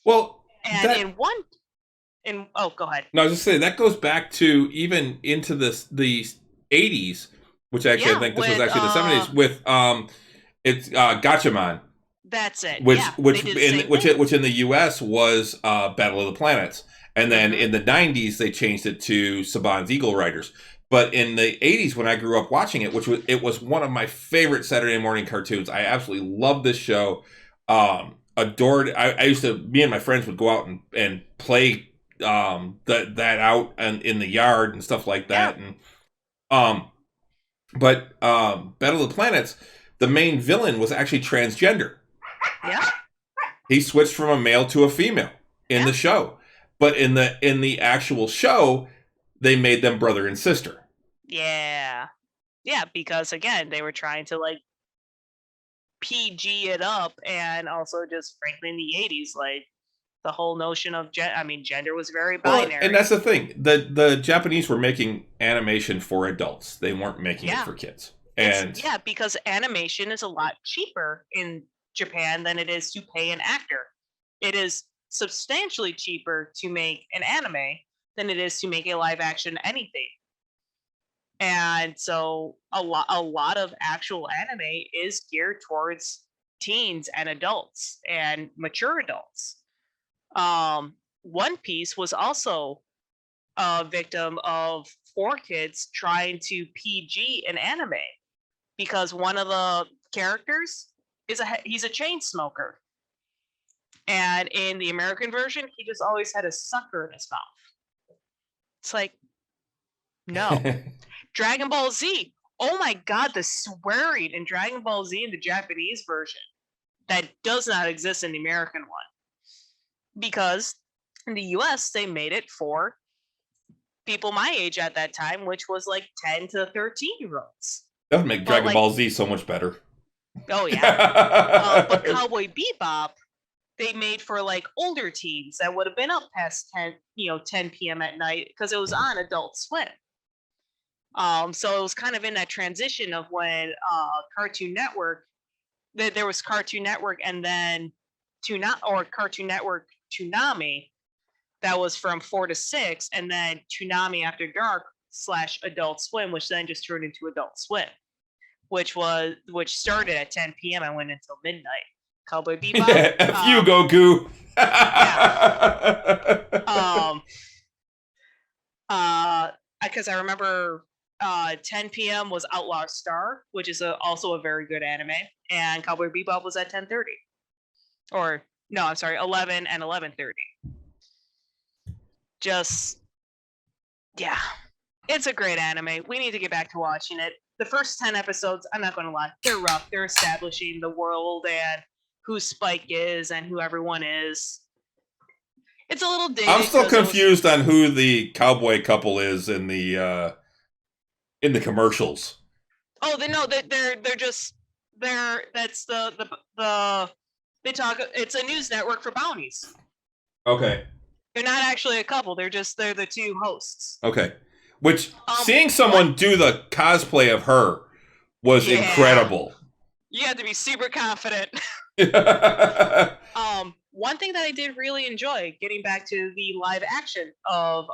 Well, and go ahead. No, I was just saying that goes back to even into the 80s, which actually I think this was actually the 70s with it's Gatchaman. That's it. Which in the US was Battle of the Planets. And then in the 90s they changed it to Saban's Eagle Riders. But in the 80s when I grew up watching it, it was one of my favorite Saturday morning cartoons. I absolutely loved this show. Adored I used to, me and my friends would go out and play that out in the yard and stuff like that. And Battle of the Planets, the main villain was actually transgender. Yeah. He switched from a male to a female in the show. But in the actual show, they made them brother and sister. Yeah. Yeah, because again, they were trying to like PG it up, and also just frankly in the 80s, like the whole notion of gender was very binary. Well, and that's the thing. The Japanese were making animation for adults. They weren't making it for kids. And because animation is a lot cheaper in Japan than it is to pay an actor. It is substantially cheaper to make an anime than it is to make a live action anything. And so a lot of actual anime is geared towards teens and adults and mature adults. One Piece was also a victim of 4Kids trying to PG an anime, because one of the characters he's a chain smoker, and in the American version he just always had a sucker in his mouth. It's like, no. Dragon Ball Z, oh my god, the swearing in Dragon Ball Z in the Japanese version that does not exist in the American one, because in the US they made it for people my age at that time, which was like 10 to 13-year-olds. That would make Dragon Ball Z so much better. Oh yeah. But Cowboy Bebop, they made for like older teens that would have been up past 10 p.m. at night, because it was on Adult Swim. So it was kind of in that transition of when Cartoon Network, there was Cartoon Network, and then Cartoon Network Toonami, that was from 4 to 6, and then Toonami After Dark / Adult Swim, which then just turned into Adult Swim, which started at 10 p.m. and went until midnight. Cowboy Bebop. Yeah, F you, Goku. Because I remember 10 p.m. was Outlaw Star, which is also a very good anime, and Cowboy Bebop was at 10:30. Or no, I'm sorry, 11 and 11:30. Just, yeah, it's a great anime. We need to get back to watching it. The first 10 episodes, I'm not going to lie, they're rough. They're establishing the world and who Spike is and who everyone is. It's a little dated. I'm still confused on who the cowboy couple is in the commercials. Oh, they talk. It's a news network for bounties. Okay. They're not actually a couple. They're the two hosts. Okay. Which seeing someone do the cosplay of her was incredible. You had to be super confident. One thing that I did really enjoy, getting back to the live action of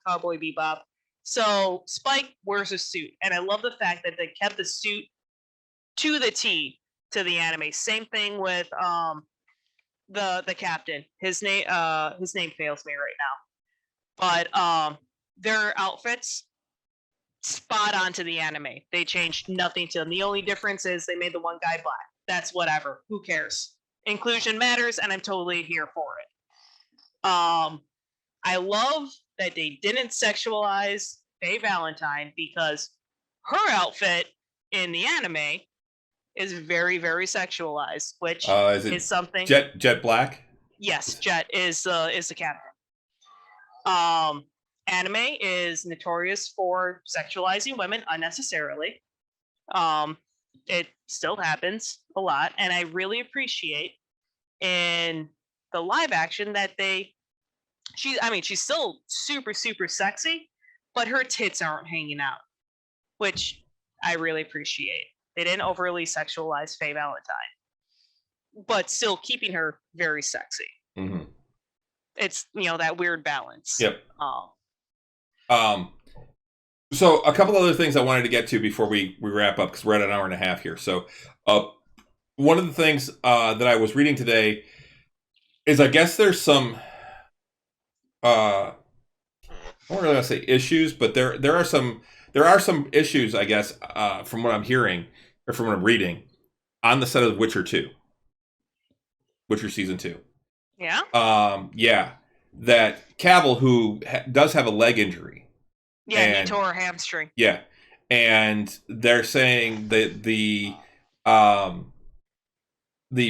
Cowboy Bebop. So Spike wears a suit, and I love the fact that they kept the suit to the T to the anime. Same thing with the captain. His name fails me right now, but their outfits spot on to the anime. They changed nothing to them. The only difference is they made the one guy black. That's whatever. Who cares? Inclusion matters, and I'm totally here for it. I love that they didn't sexualize Faye Valentine, because her outfit in the anime is very, very sexualized, which is something. Jet Black? Yes, Jet is the captain. Anime is notorious for sexualizing women unnecessarily. It still happens a lot, and I really appreciate in the live action that she's still super, super sexy, but her tits aren't hanging out, which I really appreciate. They didn't overly sexualize Faye Valentine, but still keeping her very sexy. Mm-hmm. It's, that weird balance. Yep. So a couple other things I wanted to get to before we wrap up, because we're at an hour and a half here. So one of the things that I was reading today is, I guess there's some I don't really want to say issues, but there are some issues, I guess, from what I'm hearing or from what I'm reading, on the set of Witcher 2. Witcher season 2. Yeah? Yeah. That Cavill, who does have a leg injury. Yeah, he tore a hamstring. Yeah. And they're saying that the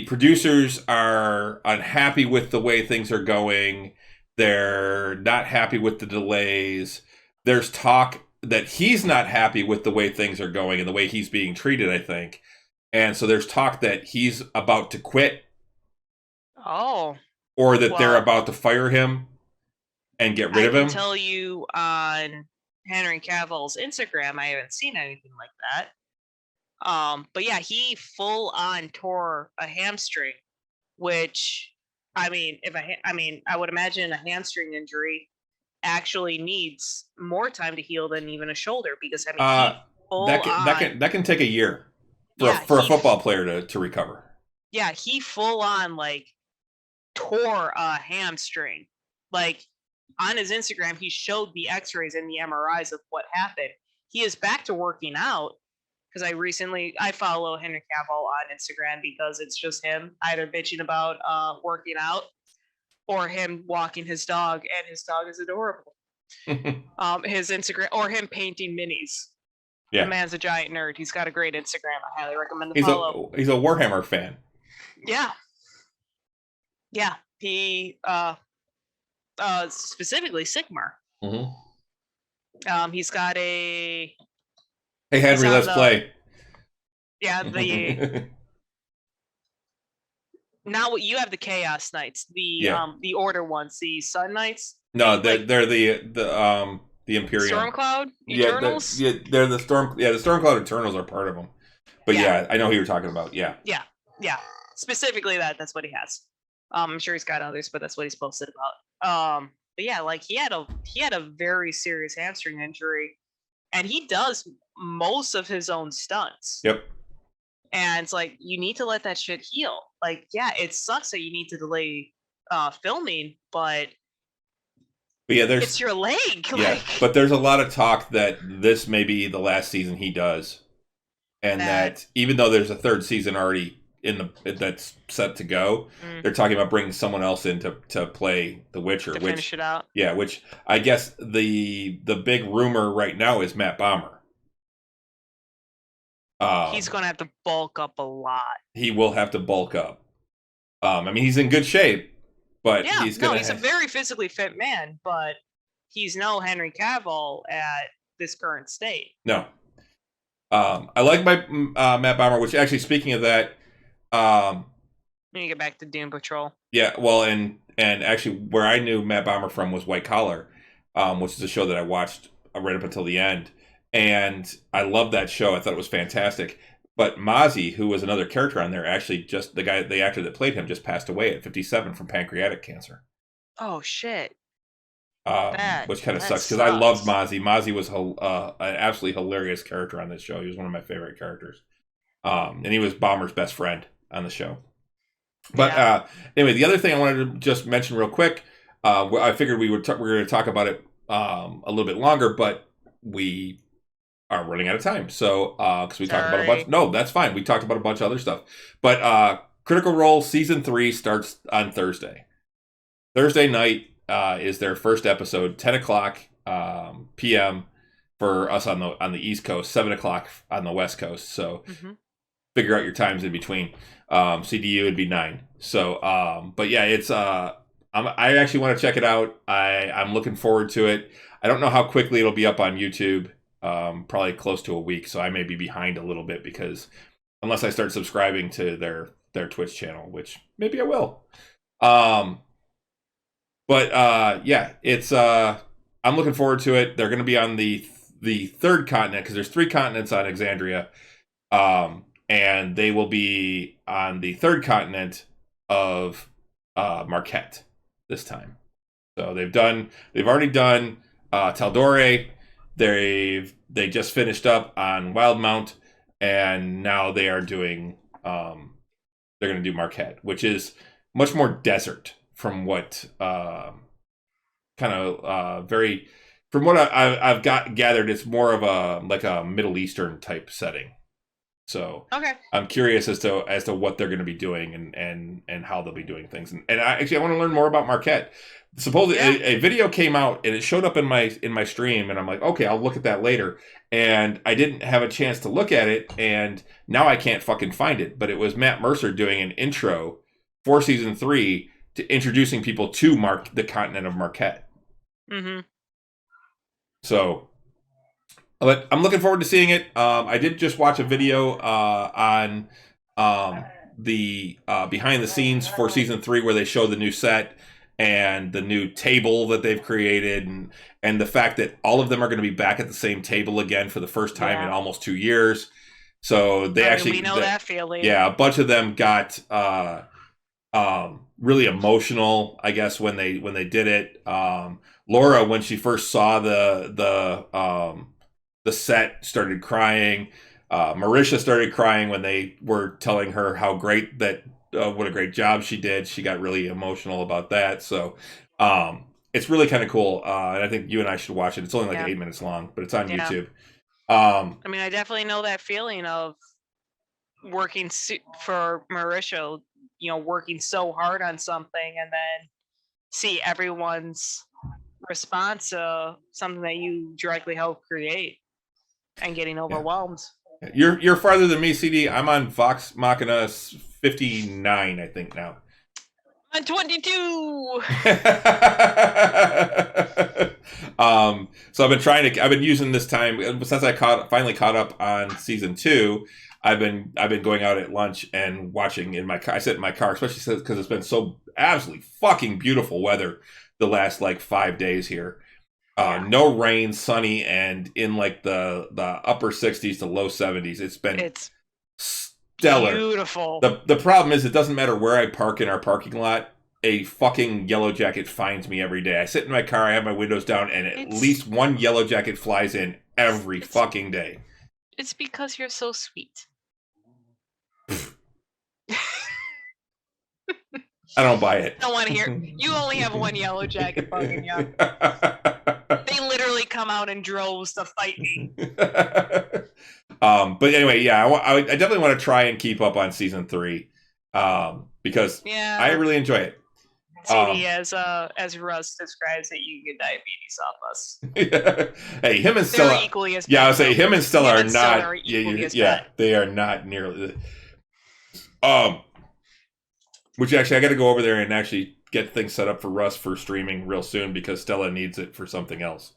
producers are unhappy with the way things are going. They're not happy with the delays. There's talk that he's not happy with the way things are going and the way he's being treated, I think. And so there's talk that he's about to quit. Oh. Or that they're about to fire him and get rid of him. I can tell you on Henry Cavill's Instagram, I haven't seen anything like that. But yeah, he full on tore a hamstring, which, I would imagine a hamstring injury actually needs more time to heal than even a shoulder, because that can take a year for a football player to recover. Yeah, he full on tore a hamstring. On his Instagram, he showed the x-rays and the MRIs of what happened. He is back to working out, because I follow Henry Cavill on Instagram because it's just him either bitching about working out or him walking his dog, and his dog is adorable. His Instagram, or him painting minis. Yeah. The man's a giant nerd. He's got a great Instagram. I highly recommend the follow. He's a Warhammer fan. Yeah. Yeah. He specifically Sigmar. Mm-hmm. He's got a Hey Henry, let's play. Yeah, now you have the Chaos Knights, the Order ones, the Sun Knights. No, they're the Imperium. Stormcloud Eternals. They're the Storm. Yeah, the Stormcloud Eternals are part of them. But yeah, I know who you're talking about. Yeah. Specifically that's what he has. I'm sure he's got others, but that's what he's posted about. But yeah, he had a very serious hamstring injury, and he does most of his own stunts. Yep. And it's you need to let that shit heal. It sucks that you need to delay filming, but yeah, it's your leg. Yeah, but there's a lot of talk that this may be the last season he does, and that even though there's a third season already that's set to go, they're talking about bringing someone else in to play The Witcher, to finish it out. Yeah, which I guess the big rumor right now is Matt Bomer. He's going to have to bulk up a lot. He will have to bulk up. He's in good shape, but he's a very physically fit man, but he's no Henry Cavill at this current state. No. I like my Matt Bomer, which actually, speaking of that, let me get back to Doom Patrol. Yeah, well, and actually, where I knew Matt Bomer from was White Collar, which is a show that I watched right up until the end. And I loved that show. I thought it was fantastic. But Mozzie, who was another character on there, actually the actor that played him just passed away at 57 from pancreatic cancer. Oh shit. Which kind of sucks because I loved Mozzie. Mozzie was an absolutely hilarious character on this show. He was one of my favorite characters. And he was Bomber's best friend on the show. But anyway, the other thing I wanted to just mention real quick, I figured we were going to talk about it a little bit longer, but we are running out of time. So, because we talked about a bunch. No, that's fine. We talked about a bunch of other stuff. But Critical Role Season 3 starts on Thursday. Thursday night is their first episode, 10 o'clock p.m. for us on the East Coast, 7 o'clock on the West Coast. So figure out your times in between. CDU would be 9. So, but yeah, it's I actually want to check it out. I'm looking forward to it. I don't know how quickly it'll be up on YouTube. Probably close to a week, so I may be behind a little bit because unless I start subscribing to their Twitch channel, which maybe I will. But yeah, it's I'm looking forward to it. They're going to be on the third continent because there's 3 continents on Exandria, and they will be on the third continent of Marquette this time. So they've already done Taldore. They just finished up on Wildmount, and now they are doing they're going to do Marquette, which is much more desert from what very from what I've gathered. It's more of a Middle Eastern type setting. So I'm curious as to what they're going to be doing and how they'll be doing things. And I want to learn more about Marquette. Supposedly a video came out and it showed up in my stream, and I'm like, okay, I'll look at that later. And I didn't have a chance to look at it, and now I can't fucking find it. But it was Matt Mercer doing an intro for season 3 to introducing people to the continent of Marquette. Mm-hmm. So, but I'm looking forward to seeing it. I did just watch a video on the behind the scenes for season 3 where they show the new set and the new table that they've created, and the fact that all of them are going to be back at the same table again for the first time in almost 2 years. So we know that feeling. Yeah, a bunch of them got really emotional, I guess, when they did it. Laura, when she first saw the set, started crying. Marisha started crying when they were telling her how great what a great job she did. She got really emotional about that. So it's really kind of cool. And I think you and I should watch it. It's only like 8 minutes long, but it's on YouTube. I mean, I definitely know that feeling of working for Marisha, working so hard on something and then see everyone's response to something that you directly helped create and getting overwhelmed. You're farther than me, CD. I'm on Vox Machina 59, I think now. I'm 22. So I've been using this time since I finally caught up on season 2. I've been going out at lunch and watching in my car. I sit in my car, especially because it's been so absolutely fucking beautiful weather the last 5 days here. No rain, sunny, and in the upper 60s to low 70s. It's stellar. Beautiful. The problem is it doesn't matter where I park in our parking lot. A fucking yellow jacket finds me every day. I sit in my car, I have my windows down, and at least one yellow jacket flies in every fucking day. It's because you're so sweet. I don't buy it. I don't want to hear. You only have one yellow jacket bugging you. They literally come out in droves to fight me. But anyway, I definitely want to try and keep up on season 3 because I really enjoy it. CD, as Russ describes it, you get diabetes off us. Hey, him and Stella. They're equally as bad. Yeah, I would say him and Stella are not. They are not nearly. Which actually, I got to go over there and actually get things set up for Russ for streaming real soon because Stella needs it for something else.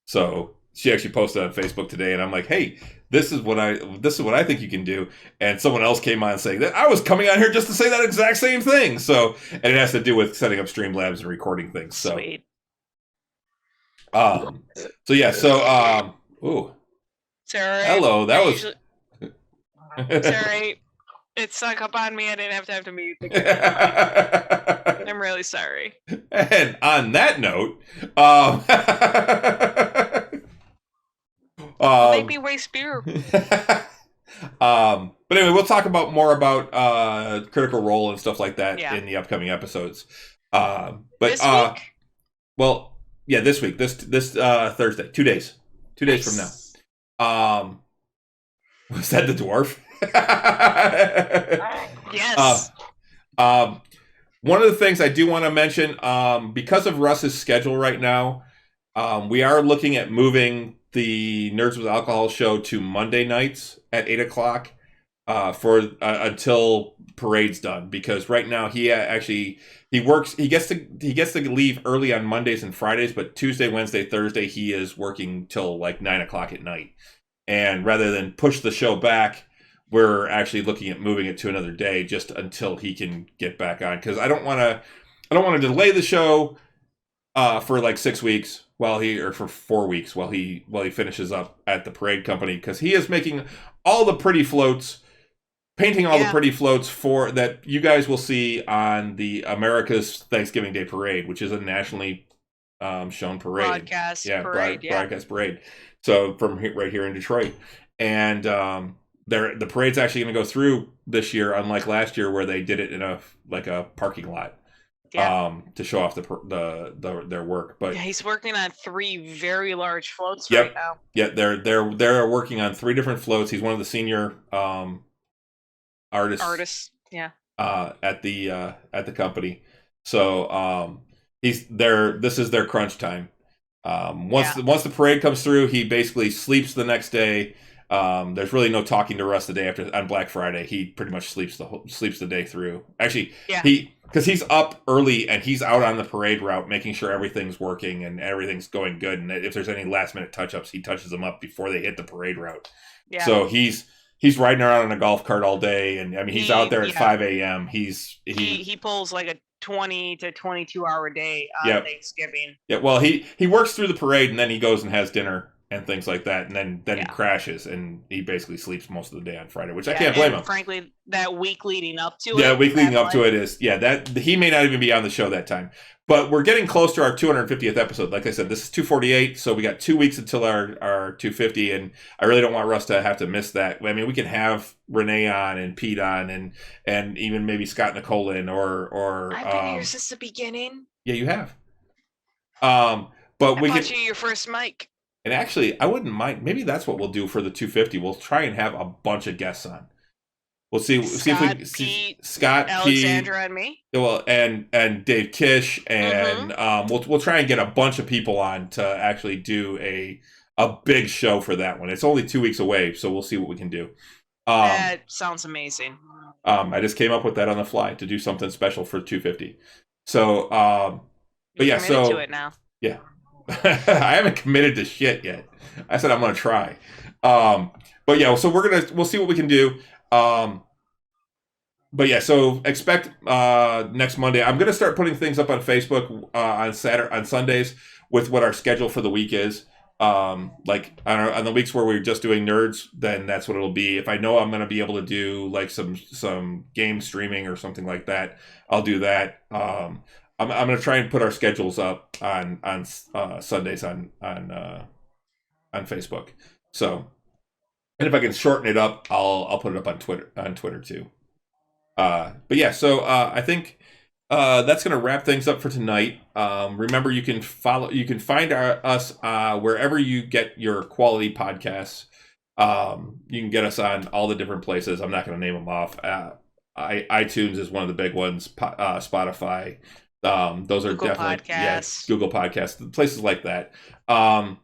So she actually posted on Facebook today, and I'm like, "Hey, this is what I think you can do." And someone else came on saying that I was coming on here just to say that exact same thing. So, and it has to do with setting up Streamlabs and recording things. So, sweet. So yeah, so ooh, It's all right. hello. That was. It's all right. It snuck up on me. I didn't have to mute the camera. I'm really sorry. And on that note, Don't make me waste beer. But anyway, we'll talk about more about Critical Role and stuff like that Yeah. in the upcoming episodes. But This week? well, yeah, this week, this Thursday, 2 days, 2 days from now. Was that the dwarf? Yes. One of the things I do want to mention, because of Russ's schedule right now, we are looking at moving the Nerds with Alcohol show to Monday nights at 8 o'clock for until parade's done. Because right now he works. He gets to leave early on Mondays and Fridays, but Tuesday, Wednesday, Thursday he is working till like 9 o'clock at night. And rather than push the show back, we're actually looking at moving it to another day just until he can get back on. Because I don't want to delay the show for like 6 weeks for 4 weeks while he finishes up at the parade company, because he is making all the pretty floats, painting all the pretty floats for that you guys will see on the America's Thanksgiving Day Parade, which is a nationally shown parade. Broadcast parade. Broadcast parade. So from right here in Detroit, and the parade's actually going to go through this year, unlike last year where they did it in a parking lot. To show off their work. But he's working on 3 very large floats right now. Yeah, they're working on 3 different floats. He's one of the senior artists. Yeah. At the company. So this is their crunch time. Once the parade comes through, he basically sleeps the next day. There's really no talking to Russ the day after on Black Friday. He pretty much sleeps the day through. Actually, because he's up early and he's out on the parade route making sure everything's working and everything's going good. And if there's any last minute touch-ups, he touches them up before they hit the parade route. Yeah. So he's riding around in a golf cart all day, and I mean he's out there at 5 a.m. He pulls like a 20 to 22 hour day on Thanksgiving. Yeah, well he works through the parade and then he goes and has dinner and things like that, and then he crashes and he basically sleeps most of the day on Friday, which I can't blame him. Frankly, that week leading up to it. Yeah, week leading up to it is that he may not even be on the show that time. But we're getting close to our 250th episode. Like I said, this is 248, so we got 2 weeks until our 250, and I really don't want Russ to have to miss that. I mean, we can have Renee on and Pete on and even maybe Scott Nicole in or I've been here since the beginning. Yeah, you have. But we bought you your first mic. And actually, I wouldn't mind. Maybe that's what we'll do for the 250. We'll try and have a bunch of guests on. We'll see if we Pete, Scott, Alexandra, Pete, and me. Well, and Dave Kish, and we'll try and get a bunch of people on to actually do a big show for that one. It's only 2 weeks away, so we'll see what we can do. That sounds amazing. I just came up with that on the fly to do something special for 250. So, but yeah, so to it now. Yeah. I haven't committed to shit yet. I said I'm gonna try. But yeah, so we'll see what we can do. But yeah, so expect next Monday. I'm gonna start putting things up on Facebook on Sundays with what our schedule for the week is. Like on the weeks where we're just doing nerds, then that's what it'll be. If I know I'm gonna be able to do like some game streaming or something like that, I'll do that. I'm gonna try and put our schedules up on Sundays on Facebook. So, and if I can shorten it up, I'll put it up on Twitter too. But yeah, so I think that's gonna wrap things up for tonight. Remember, you can find us wherever you get your quality podcasts. You can get us on all the different places. I'm not gonna name them off. iTunes is one of the big ones. Spotify. Those are Google definitely Podcasts. Google Podcasts, places like that. And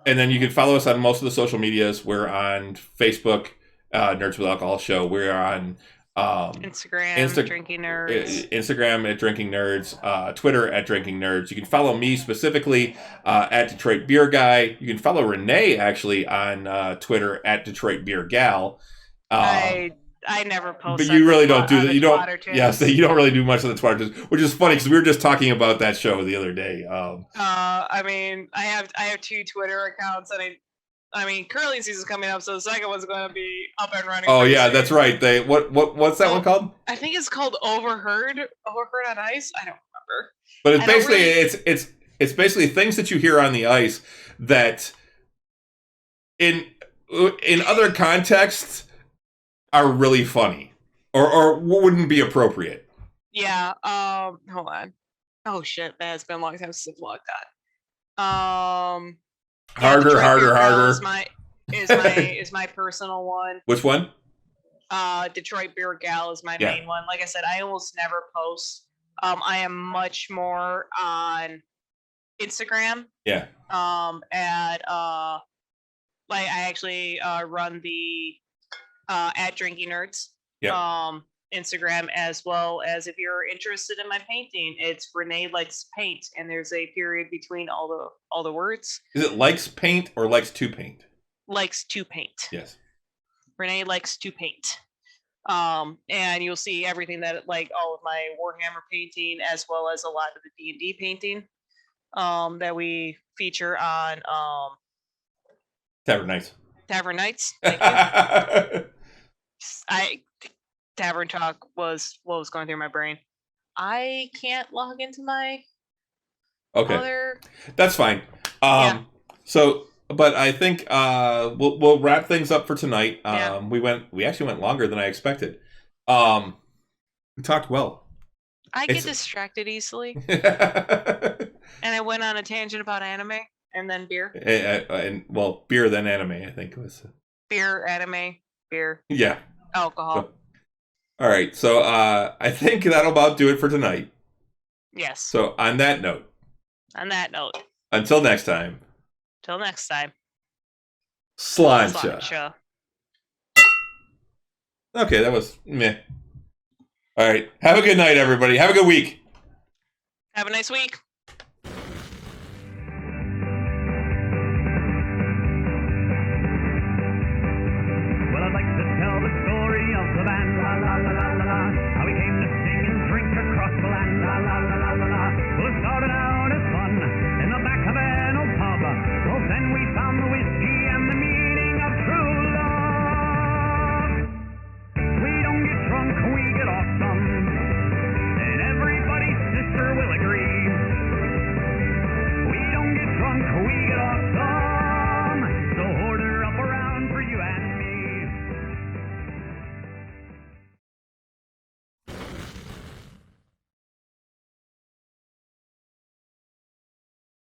then you can follow us on most of the social medias. We're on Facebook, Nerds with Alcohol Show. We're on Instagram, Drinking Nerds. Instagram at Drinking Nerds. Twitter at Drinking Nerds. You can follow me specifically at Detroit Beer Guy. You can follow Renee actually on Twitter at Detroit Beer Gal. I I never post. But you really don't do that. You don't. Twatter tunes. Yeah, so you don't really do much of the Twatter tunes, which is funny because we were just talking about that show the other day. I mean, I have 2 Twitter accounts, and I mean, curling season's coming up, so the second one's going to be up and running. Oh yeah, that's right. They what's that one called? I think it's called Overheard on Ice. I don't remember. But it's basically it's basically things that you hear on the ice that in other contexts are really funny or wouldn't be appropriate. Yeah. Hold on. Oh shit, man, it's been a long time since I've logged that. Harder. Is my personal one. Which one? Detroit Beer Gal is my main one. Like I said, I almost never post. I am much more on Instagram. Yeah. Like I actually run the at Drinking Nerds. Yeah. Instagram, as well as if you're interested in my painting, it's Renee Likes Paint, and there's a period between all the words. Is it likes paint or likes to paint? Likes to paint. Yes. Renee Likes to Paint. And you'll see everything that, like, all of my Warhammer painting, as well as a lot of the D&D painting that we feature on Tavern Nights. Tavern Nights. Thank you. Tavern Talk was what was going through my brain. I can't log into my other... That's fine. So, but I think we'll wrap things up for tonight. We actually went longer than I expected. We talked well. I get distracted easily. And I went on a tangent about anime and then beer. Beer then anime, I think it was. Beer, anime, beer. Yeah. Alcohol. All right, so I think that'll about do it for tonight. Yes. So on that note. Until next time. Sláinte. Okay, that was meh. All right, have a good night, everybody. Have a good week. Have a nice week.